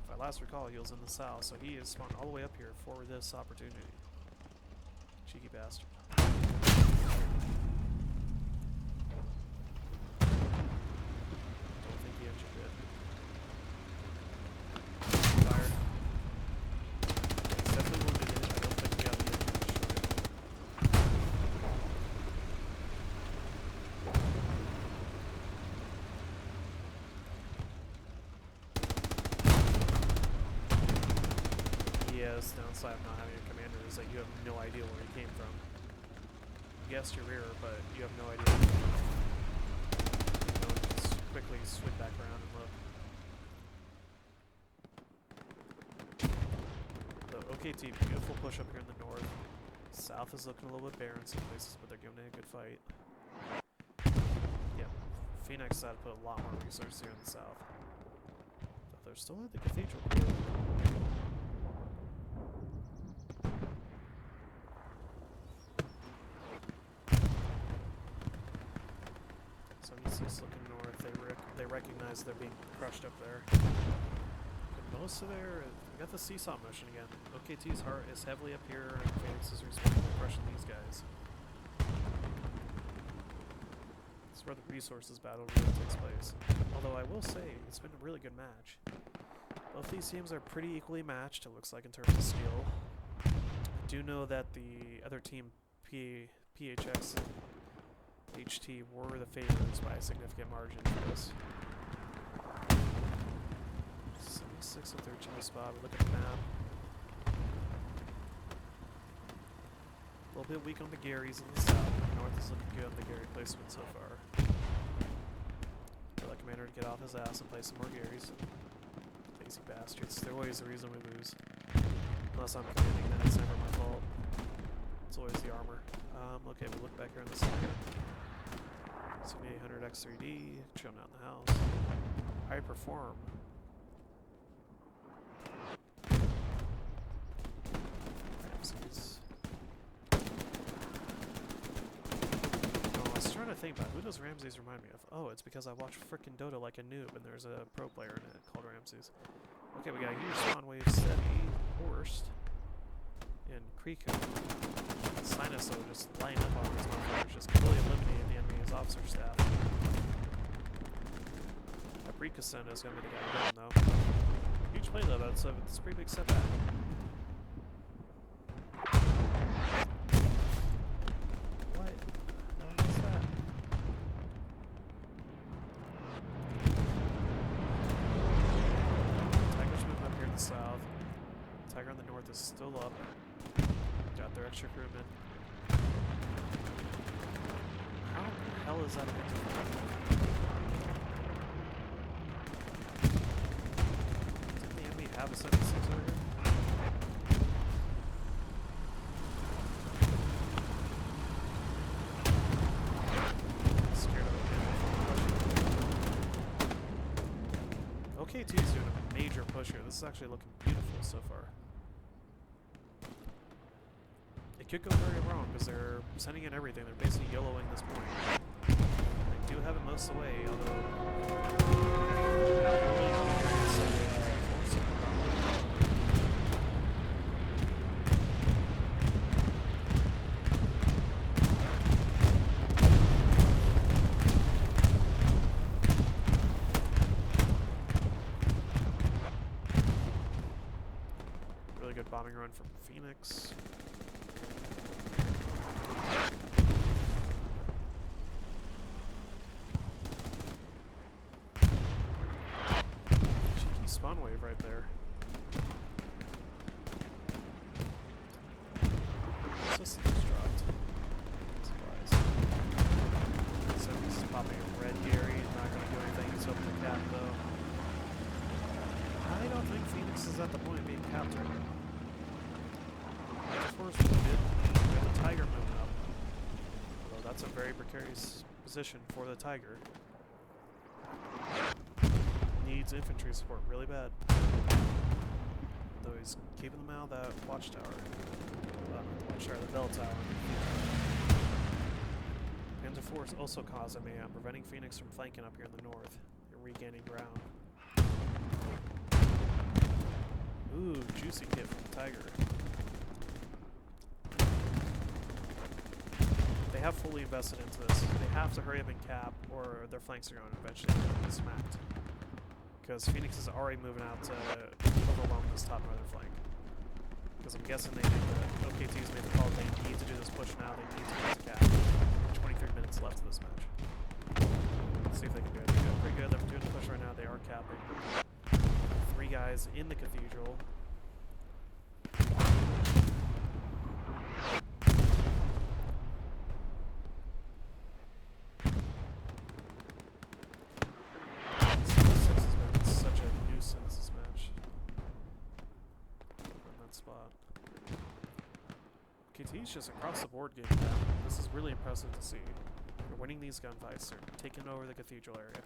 A: If I last recall, he was in the south, so he is spawned all the way up here for this opportunity. Cheeky bastard. Don't think he entered it. Fired. He's definitely wounded in. I don't think he got the engine destroyed. Yes, downside of not having a commander is that you have no idea where he came from. You guessed your rear, but you have no idea. You know, just quickly swing back around and look. The OKT, beautiful push up here in the north. South is looking a little bit barren in some places, but they're giving it a good fight. Yeah, Phoenix had to put a lot more resources here in the south. But they're still at the cathedral. 76 looking north. They recognize they're being crushed up there. Could most of their... We got the seesaw motion again. OKT's heart is heavily up here, and Phoenix is responsible for crushing these guys. This is where the resources battle really takes place. Although I will say, it's been a really good match. Both these teams are pretty equally matched, it looks like, in terms of skill. I do know that the other team, PHXHT, were the favorites by a significant margin for this. 76 and 13 spot, we look at the map. A little bit weak on the Garys in the south. The north is looking good on the Gary placement so far. I'd like Commander to get off his ass and play some more Garys. Lazy bastards. They're always the reason we lose. Unless I'm commanding, then it's never my fault. It's always the armor. Okay, we look back here on the side. 7800 X3D, chilling out in the house. I perform. Ramses. Oh, I was trying to think about who does Ramses remind me of? Oh, it's because I watch frickin' Dota like a noob and there's a pro player in it called Ramses. Okay, we got a huge spawn wave, Steady, Horst, and Kriko. Sinus though just laying up on these motherfuckers, just completely eliminating the enemy's officer staff. Abrikasena is going to be the guy down though. Huge play though, that's a pretty big setback. What? No, what's that? Tiger's moving up here in the south. Tiger on the north is still up. Got their extra crewmen. How the hell is that a victory? Didn't the enemy have a 76 over here? Scared of it. OKT is doing a major push here. This is actually looking beautiful so far. It could go very wrong because they're sending in everything. They're basically YOLOing this point. They do have it most of the way, although... Really good bombing run from Phoenix. Spawn wave right there. Systems dropped. Supplies. So this is popping a red Gary. Not going to do anything. He's hoping to cap though. I don't think Phoenix is at the point of being capped right now. Of course we did. We have the Tiger moving up. Although that's a very precarious position for the Tiger. Needs infantry support really bad. Though he's keeping them out of that watchtower. The watchtower, the bell tower. Panzer Force also cause a mayhem, preventing Phoenix from flanking up here in the north and regaining ground. Ooh, juicy kit from the Tiger. They have fully invested into this. They have to hurry up and cap, or their flanks are going to eventually get smacked. Because Phoenix is already moving out to overwhelm this top northern flank. Because I'm guessing they made the OKTs made the call. They need to do this push now. They need to get to cap. 23 minutes left of this match. Let's see if they can do it. They're doing pretty good. They're doing the push right now. They are capping. 3 guys in the cathedral. KT's just across the board getting down. This is really impressive to see. They're winning these gunfights. They're taking over the cathedral area.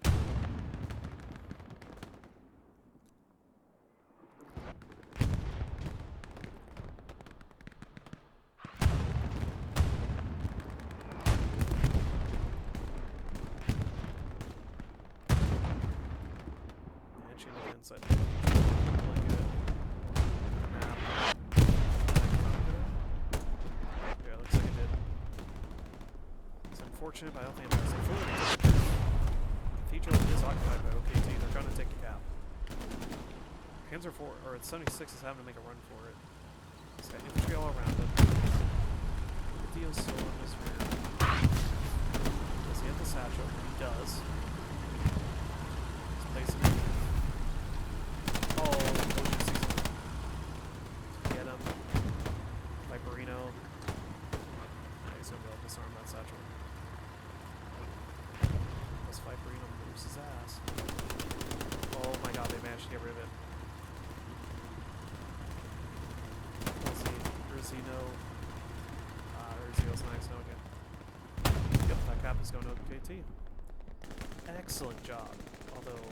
A: And she looked inside. Really good. unfortunate, but I don't think it matters. Cathedral is occupied by OKT. They're trying to take the cap. Panzer 4, or 76 is having to make a run for it. He's got infantry all around him. The Dio's still in his rear. Does he have the satchel? He does. He's placing it. Oh, Ocean sees him. Get him. Viperino. He's gonna be able to disarm that satchel. This Viperino moves his ass. Oh my god, they managed to get rid of it. Urzino. Urzino's nice, no again. Yep, that cap is going to OKT. Excellent job. Although,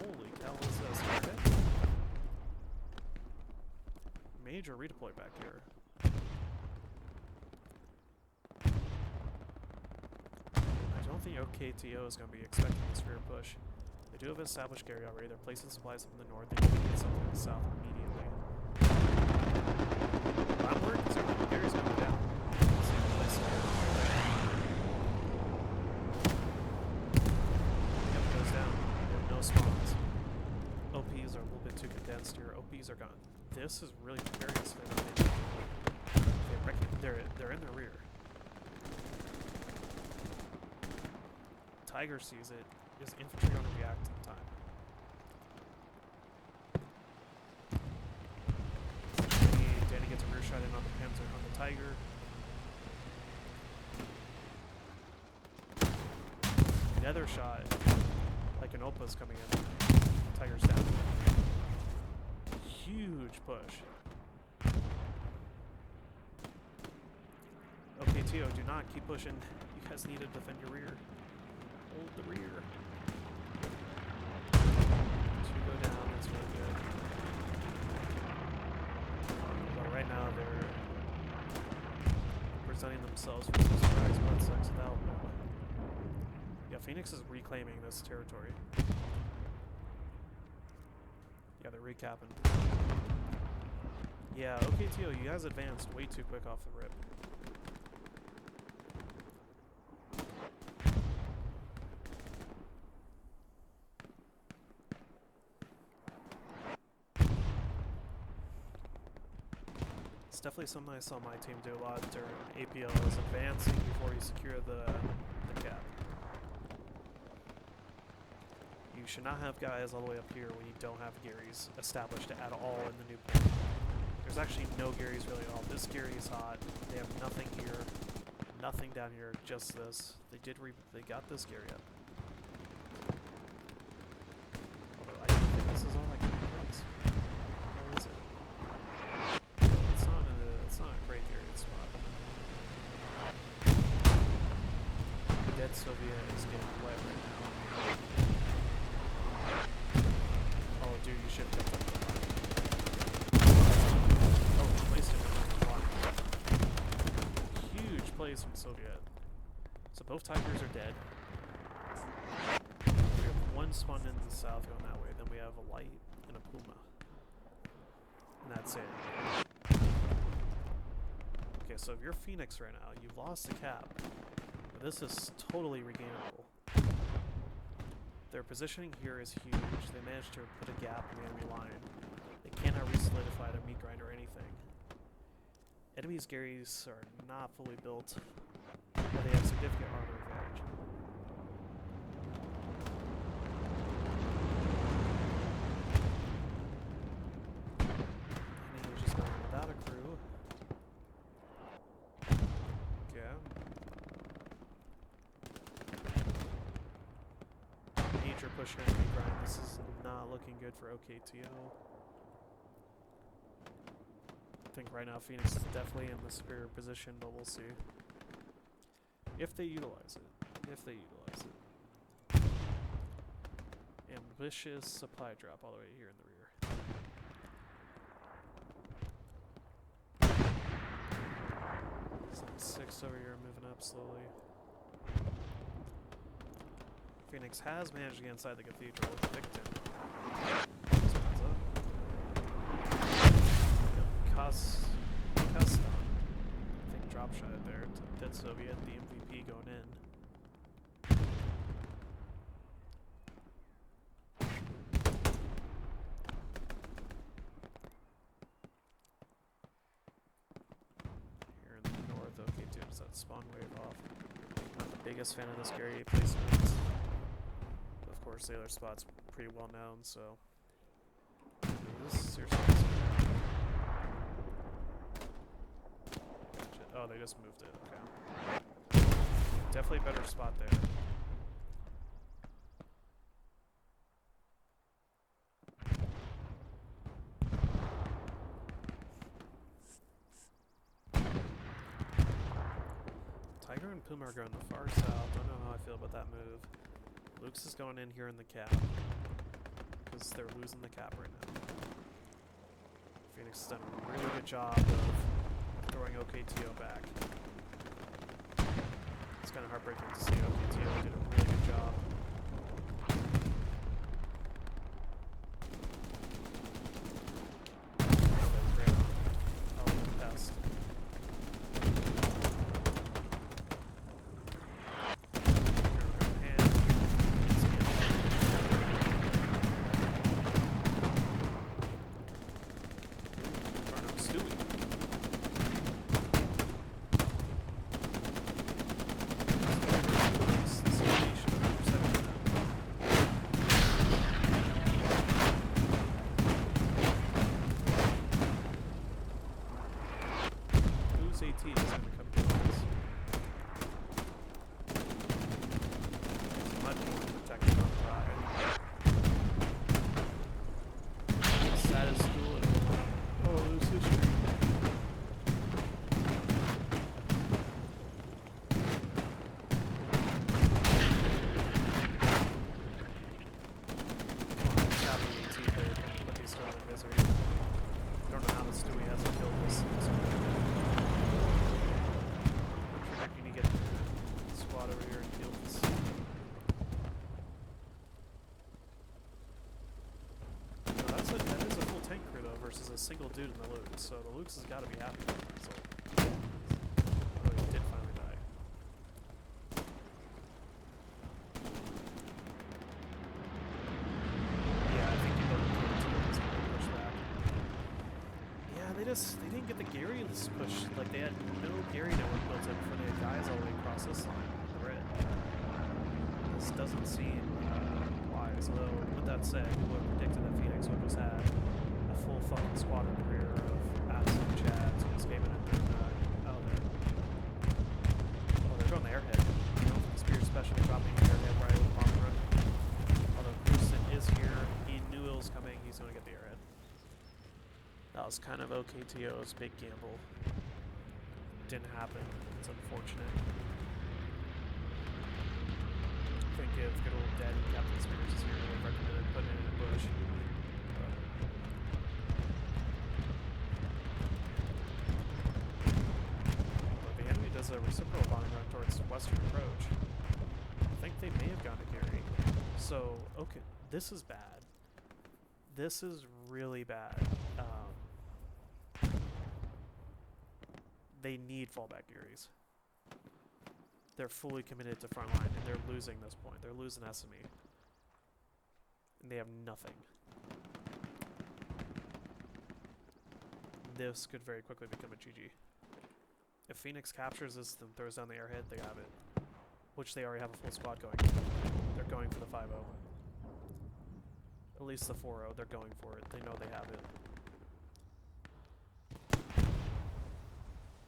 A: holy cow, what is this? Okay. Major redeploy back here. I don't think OKTO is going to be expecting this rear push. They do have an established area already. They're placing supplies up in the north. They need to get something in the south immediately. I'm worried because Gary's going down. Yep, goes down. They have no spawns. OPs are a little bit too condensed here. OPs are gone. This is really precarious. They're in their rear. Tiger sees it. Is infantry going to react in time? Danny gets a rear shot in on the Panzer, on the Tiger. Another shot, like an Opa's coming in. Tiger's down. Huge push. Okay, Tio, do not keep pushing. You guys need to defend your rear. Hold the rear. Two go down, that's really good. But right now they're presenting themselves with some surprise butt sex without. Yeah, Phoenix is reclaiming this territory. Yeah, they're recapping. Yeah, OKTO, you guys advanced way too quick off the rip. It's definitely something I saw my team do a lot during APL, is advancing before you secure the cap. You should not have guys all the way up here when you don't have Garys established at all in the new plan. There's actually no Garys really at all. This Gary is hot. They have nothing here, nothing down here, just this. They got this Gary up. Although I don't think this is all I can place. Where is it? It's not a great Gary spot. The dead Soviet is getting wet right now. Oh, dude, you should have kept up the line. Oh, he placed him on the line. Huge plays from Soviet. So both Tigers are dead. We have one spawn in the south going that way. Then we have a light and a Puma. And that's it. Okay, so if you're Phoenix right now, you've lost the cap. But this is totally regainable. Their positioning here is huge. They managed to put a gap in the enemy line. They cannot re-solidify their meat grind or anything. Enemy's Garys are not fully built, but they have significant armor advantage. And he was just going without a crew. Yeah. Major push here in the grind. This is not looking good for OKTO. I think right now Phoenix is definitely in the superior position, but we'll see. If they utilize it. If they utilize it. Ambitious supply drop all the way here in the rear. Some 6 over here moving up slowly. Phoenix has managed to get inside the cathedral with Victim. Custom. I think drop shot it there to Dead Soviet, the MVP going in. spawn wave off. Not the biggest fan of this Gary placement. Of course, the other spot's pretty well known, so. This is seriously. Oh, they just moved it. Okay. Definitely a better spot there. Tiger and Puma are going the far south. Don't know how I feel about that move. Luke's is going in here in the cap. Because they're losing the cap right now. Phoenix has done a really good job of throwing OKTO back. It's kind of heartbreaking to see. OKTO did a really good job. Single dude in the Luke, so the Luke's has got to be happy with that result. Oh, he did finally die. Yeah, I think he voted for the team to push back. Yeah, they didn't get the Gary in this push. Like, they had no Gary network built in before they had guys all the way across this line on the red. This doesn't seem wise, although, with that said, who would have predicted that Phoenix would have just had full fucking squadron career of absolute chads who just came in and doing that out there. Oh, they're going the airhead. You know, the Spear especially dropping the airhead right with the bomb run. Although Houston is here, he knew it was coming, he's going to get the airhead. That was kind of OKTO's big gamble. Didn't happen. It's unfortunate. I think if good old daddy Captain Spears is here, I would recommend putting it in a bush. Does a reciprocal bombing run towards western approach. I think they may have gone to Gary. So, okay, this is bad. This is really bad. They need fallback Garys. They're fully committed to frontline, and they're losing this point. They're losing SME. And they have nothing. This could very quickly become a GG. If Phoenix captures this and throws down the airhead, they have it. Which they already have a full squad going. They're going for the 5-0. At least the 4-0, they're going for it. They know they have it.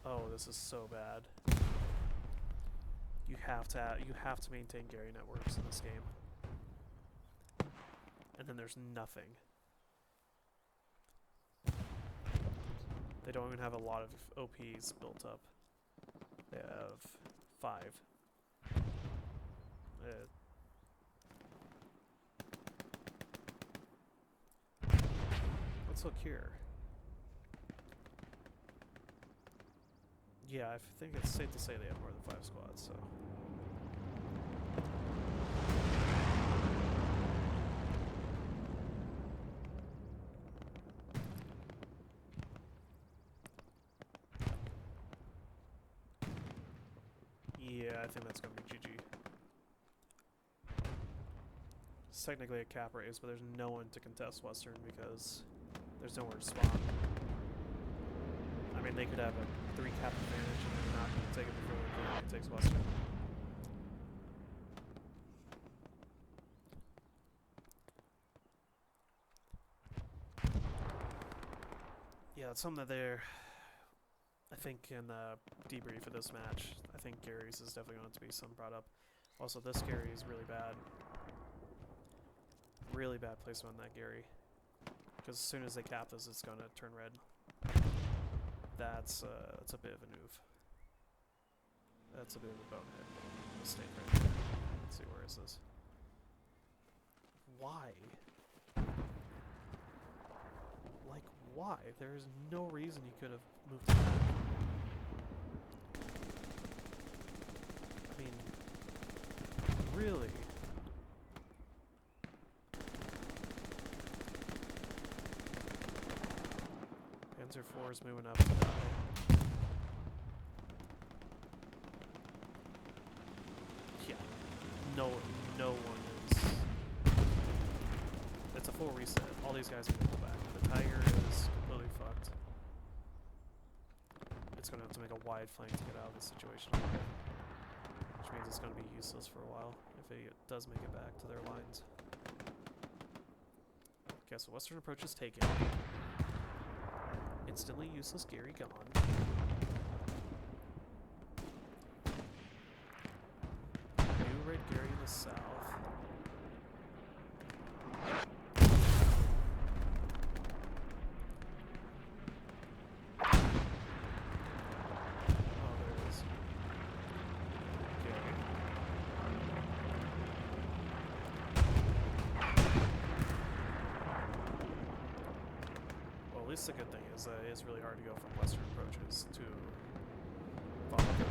A: Oh, this is so bad. You have to maintain Gary networks in this game. And then there's nothing. They don't even have a lot of OPs built up. They have 5. Let's look here. Yeah, I think it's safe to say they have more than 5 squads, so. Yeah, I think that's going to be GG. It's technically a cap race, but there's no one to contest Western because there's nowhere to spawn. I mean, they could have a the recap advantage, and they're not going to take it before the enemy takes Western. Yeah, it's something that they're, I think, in the debrief of this match, I think Gary's is definitely going to be something brought up. Also, this Gary is really bad. Really bad placement on that Gary. Because as soon as they cap this, it's going to turn red. That's a bit of an oof. That's a bit of a bonehead mistake right there. Let's see, where is this? Why? Like, why? There's no reason he could have moved it back. I mean, really? Panzer 4 is moving up to die. Yeah. No one is. It's a full reset. All these guys are going to go back. The Tiger is completely fucked. It's going to have to make a wide flank to get out of this situation. Which means it's going to be useless for a while if it does make it back to their lines. Okay, so Western approach is taken. Instantly useless Gary gone. New red Gary in the south. Oh, there it is. Okay. Well, at least the good thing is it's really hard to go from Western approaches to Vodka.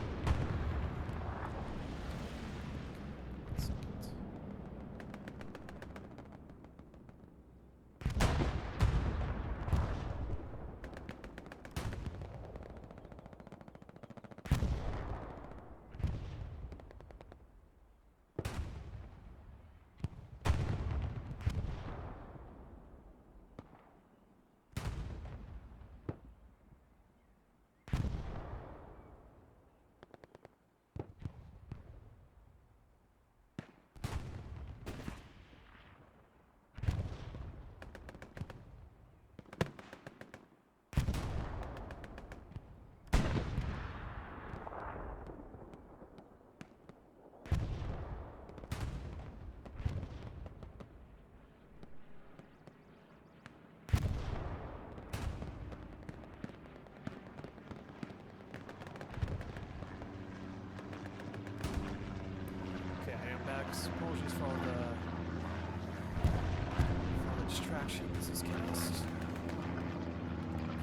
A: Apologies for all the distraction. This is cast.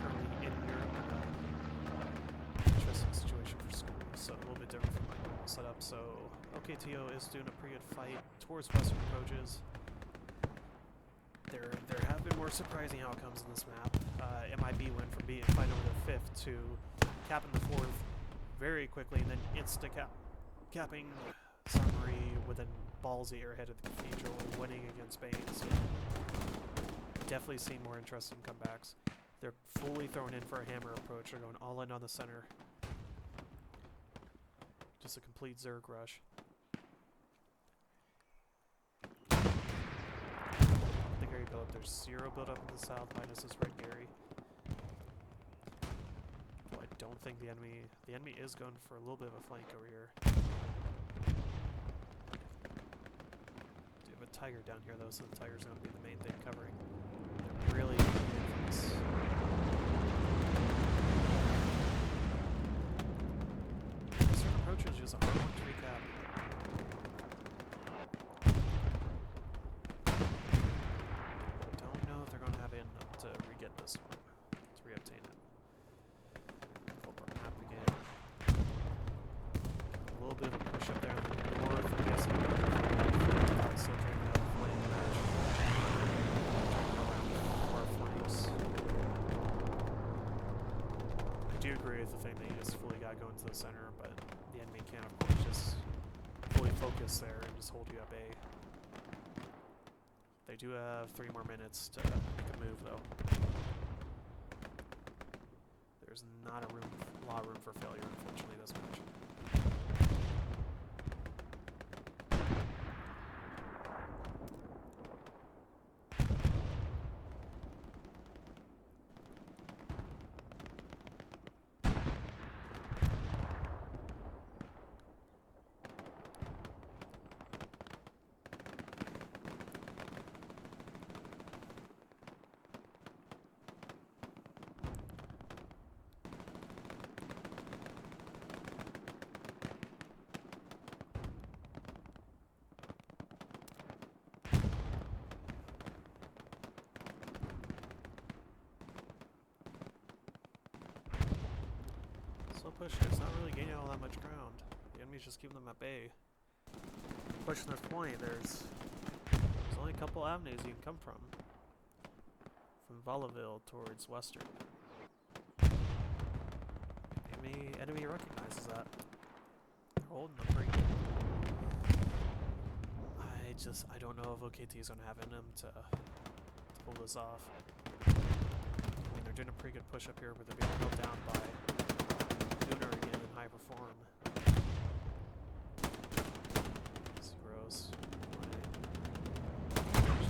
A: Currently in Europe in an interesting situation for school, so a little bit different from my normal setup. So OKTO is doing a pretty good fight towards Western approaches. There have been more surprising outcomes in this map. MIB went from being fighting over the 5th to capping the 4th very quickly, and then capping Summary with a ballsy airhead of the Cathedral and winning against Spain. So definitely seen more interesting comebacks. They're fully thrown in for a hammer approach. They're going all in on the center. Just a complete Zerg rush. The Gary build up. There's 0 build up in the south minus this red Gary. Well, I don't think the enemy is going for a little bit of a flank over here. Tiger down here though, so the Tiger's going to be the main thing covering. They're really infamous. Certain approaches just a hard one to recap. Don't know if they're going to have enough to re-get this one, to re-obtain it. Pull up our map again. A little bit of a push up there on the north, I guess. Still trying to flame match. Our flanks. I do agree with the thing that he just fully got going to the center, but the enemy can't, of course, just fully focus there and just hold you at bay. They do have 3 more minutes to make a move, though. There's not a a lot of room for failure, unfortunately, this match. Push, it's not really gaining all that much ground. The enemy's just keeping them at bay. Pushing this point, there's only a couple avenues you can come from. From Valaville towards Western. Enemy recognizes that. They're holding them pretty good. I don't know if OKT is going to have in them to pull this off. I mean, they're doing a pretty good push up here, but they're being held down by Lunar again and High Perform. Zeros.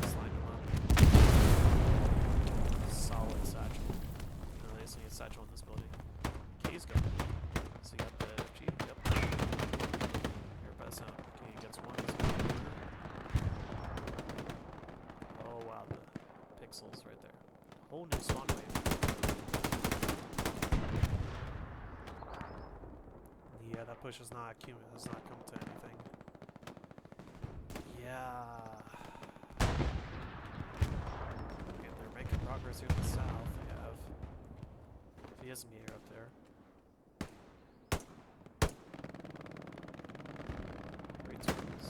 A: Just line them up. Solid satchel. No, they just need a satchel in this building. K's going. So you got the G. Yep. Here by the sound. K gets one. Oh wow, the pixels right there. Whole new spawn wave. Yeah, that push has not come to anything. Yeah. Okay, they're making progress here in the south. They have Viesmir up there. Great turns.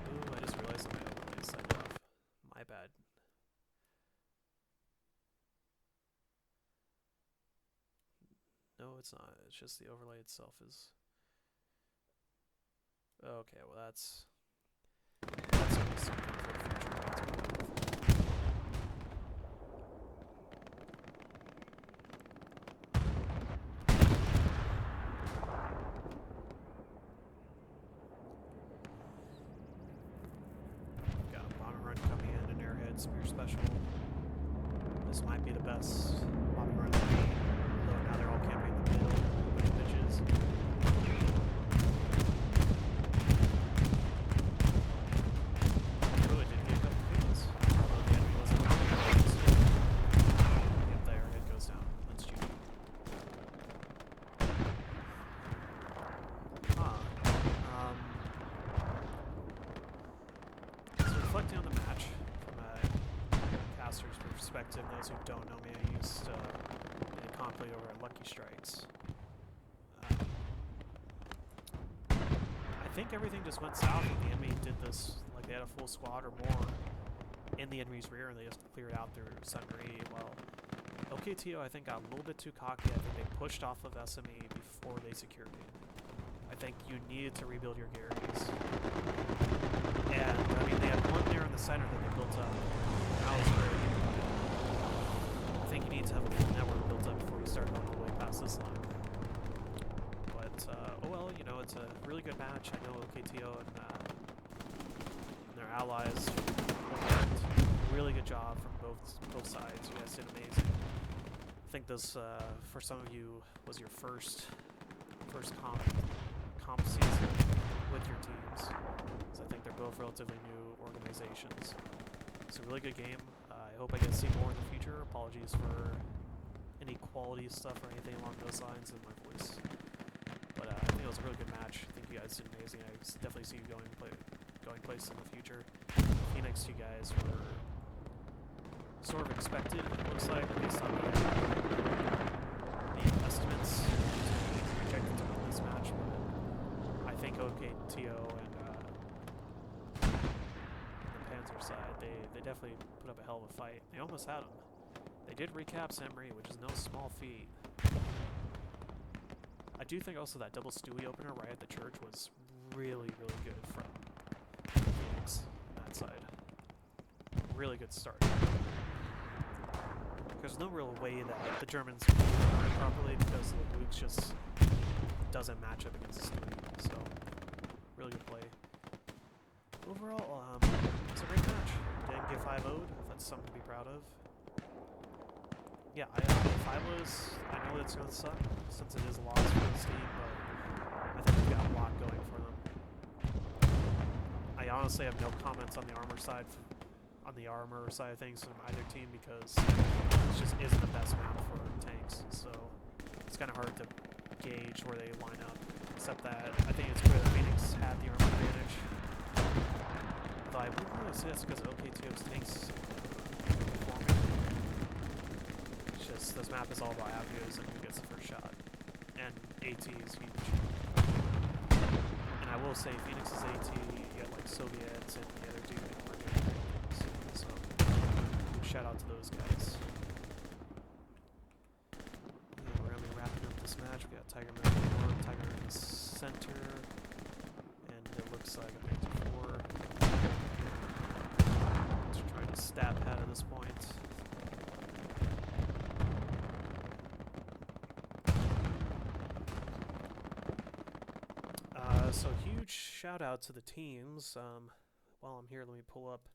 A: Ooh, I just realized I overlaid side off. My bad. No, it's not. It's just the overlay itself is... Okay, well that's gonna be something for the future. Got a bombing run coming in, an airhead spear special. This might be the best bombing run in the game. Though now they're all camping in the middle with the pitches. Really did get a couple kills. Although the enemy wasn't coming out. Yep, the airhead goes down. Let's shoot. So reflecting on the match from a caster's perspective, those who don't know me, I used conflict over at Lucky Strikes. I think everything just went south and the enemy did this, like they had a full squad or more in the enemy's rear and they just cleared out their Sunray. Well, OKTO I think got a little bit too cocky. I think they pushed off of SME before they secured it. I think you needed to rebuild your Garys. And, I mean, they had one there in the center that they built up. That was great. I think you need to have a full network built up before you start going all the way past this line. But, oh well, you know, it's a really good match. I know OKTO and their allies worked really good job from both sides. You guys did amazing. I think this, for some of you, was your first comp season with your teams. So I think they're both relatively new organizations. It's a really good game. I hope I get to see more in the future. Apologies for any quality stuff or anything along those lines in my voice. But I think it was a really good match. I think you guys did amazing. I definitely see you going places in the future. Phoenix, you guys were sort of expected, it looks like, based on the estimates. Projected to win this match, but I think OKTO and the Panzer side, they definitely put up a hell of a fight. They almost had them. They did recap Saint-Marie, which is no small feat. I do think also that double Stewie opener right at the church was really, really good from Phoenix on that side. Really good start. There's no real way that the Germans can learn it properly because the Luke just doesn't match up against this Luke. So, really good play. Overall, it's a great match. Didn't get 5-0'd. That's something to be proud of. Yeah, I know it's going to suck since it is a loss for this team, but I think they've got a lot going for them. I honestly have no comments on the armor side of things from either team because it just isn't the best map for tanks. So it's kind of hard to gauge where they line up. Except that I think it's clear that Phoenix had the armor advantage. Though I wouldn't really say that's because OKJR's tanks performing. It's just this map is all about averages and who gets the first shot. And AT is huge. And I will say Phoenix's AT, you get like Soviets and the other dude are doing great things. So shout out to those guys. Yeah, we're gonna be wrapping up this match. We got Tiger Man in the north, Tiger in the center, and it looks like a Panther 4. Just trying to stab pad at this point. So huge shout out to the teams. While I'm here, let me pull up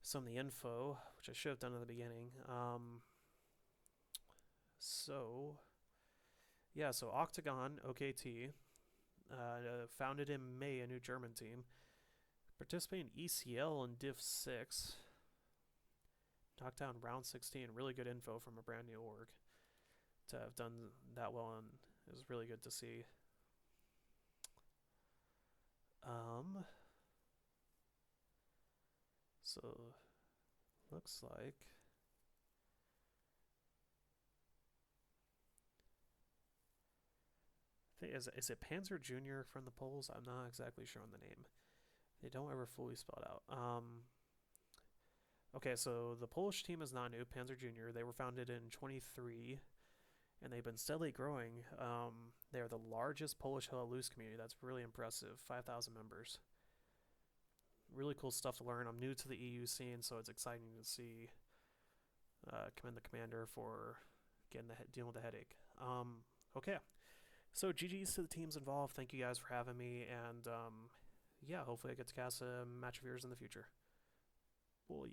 A: some of the info, which I should have done in the beginning. So Octagon, OKT, founded in May, a new German team. Participating in ECL and Div 6. Knocked down round 16. Really good info from a brand new org to have done that well, and it was really good to see. So looks like is it Panzer Jr. from the Poles? I'm not exactly sure on the name. They don't ever fully spell it out. Okay, so the Polish team is not new. Panzer Jr. They were founded in 23, and they've been steadily growing. They are the largest Polish loose community. That's really impressive. 5,000 members. Really cool stuff to learn. I'm new to the EU scene, so it's exciting to see. Commend the commander for dealing with the headache. Okay, so GG's to the teams involved. Thank you guys for having me, and yeah, hopefully I get to cast a match of yours in the future. Boy.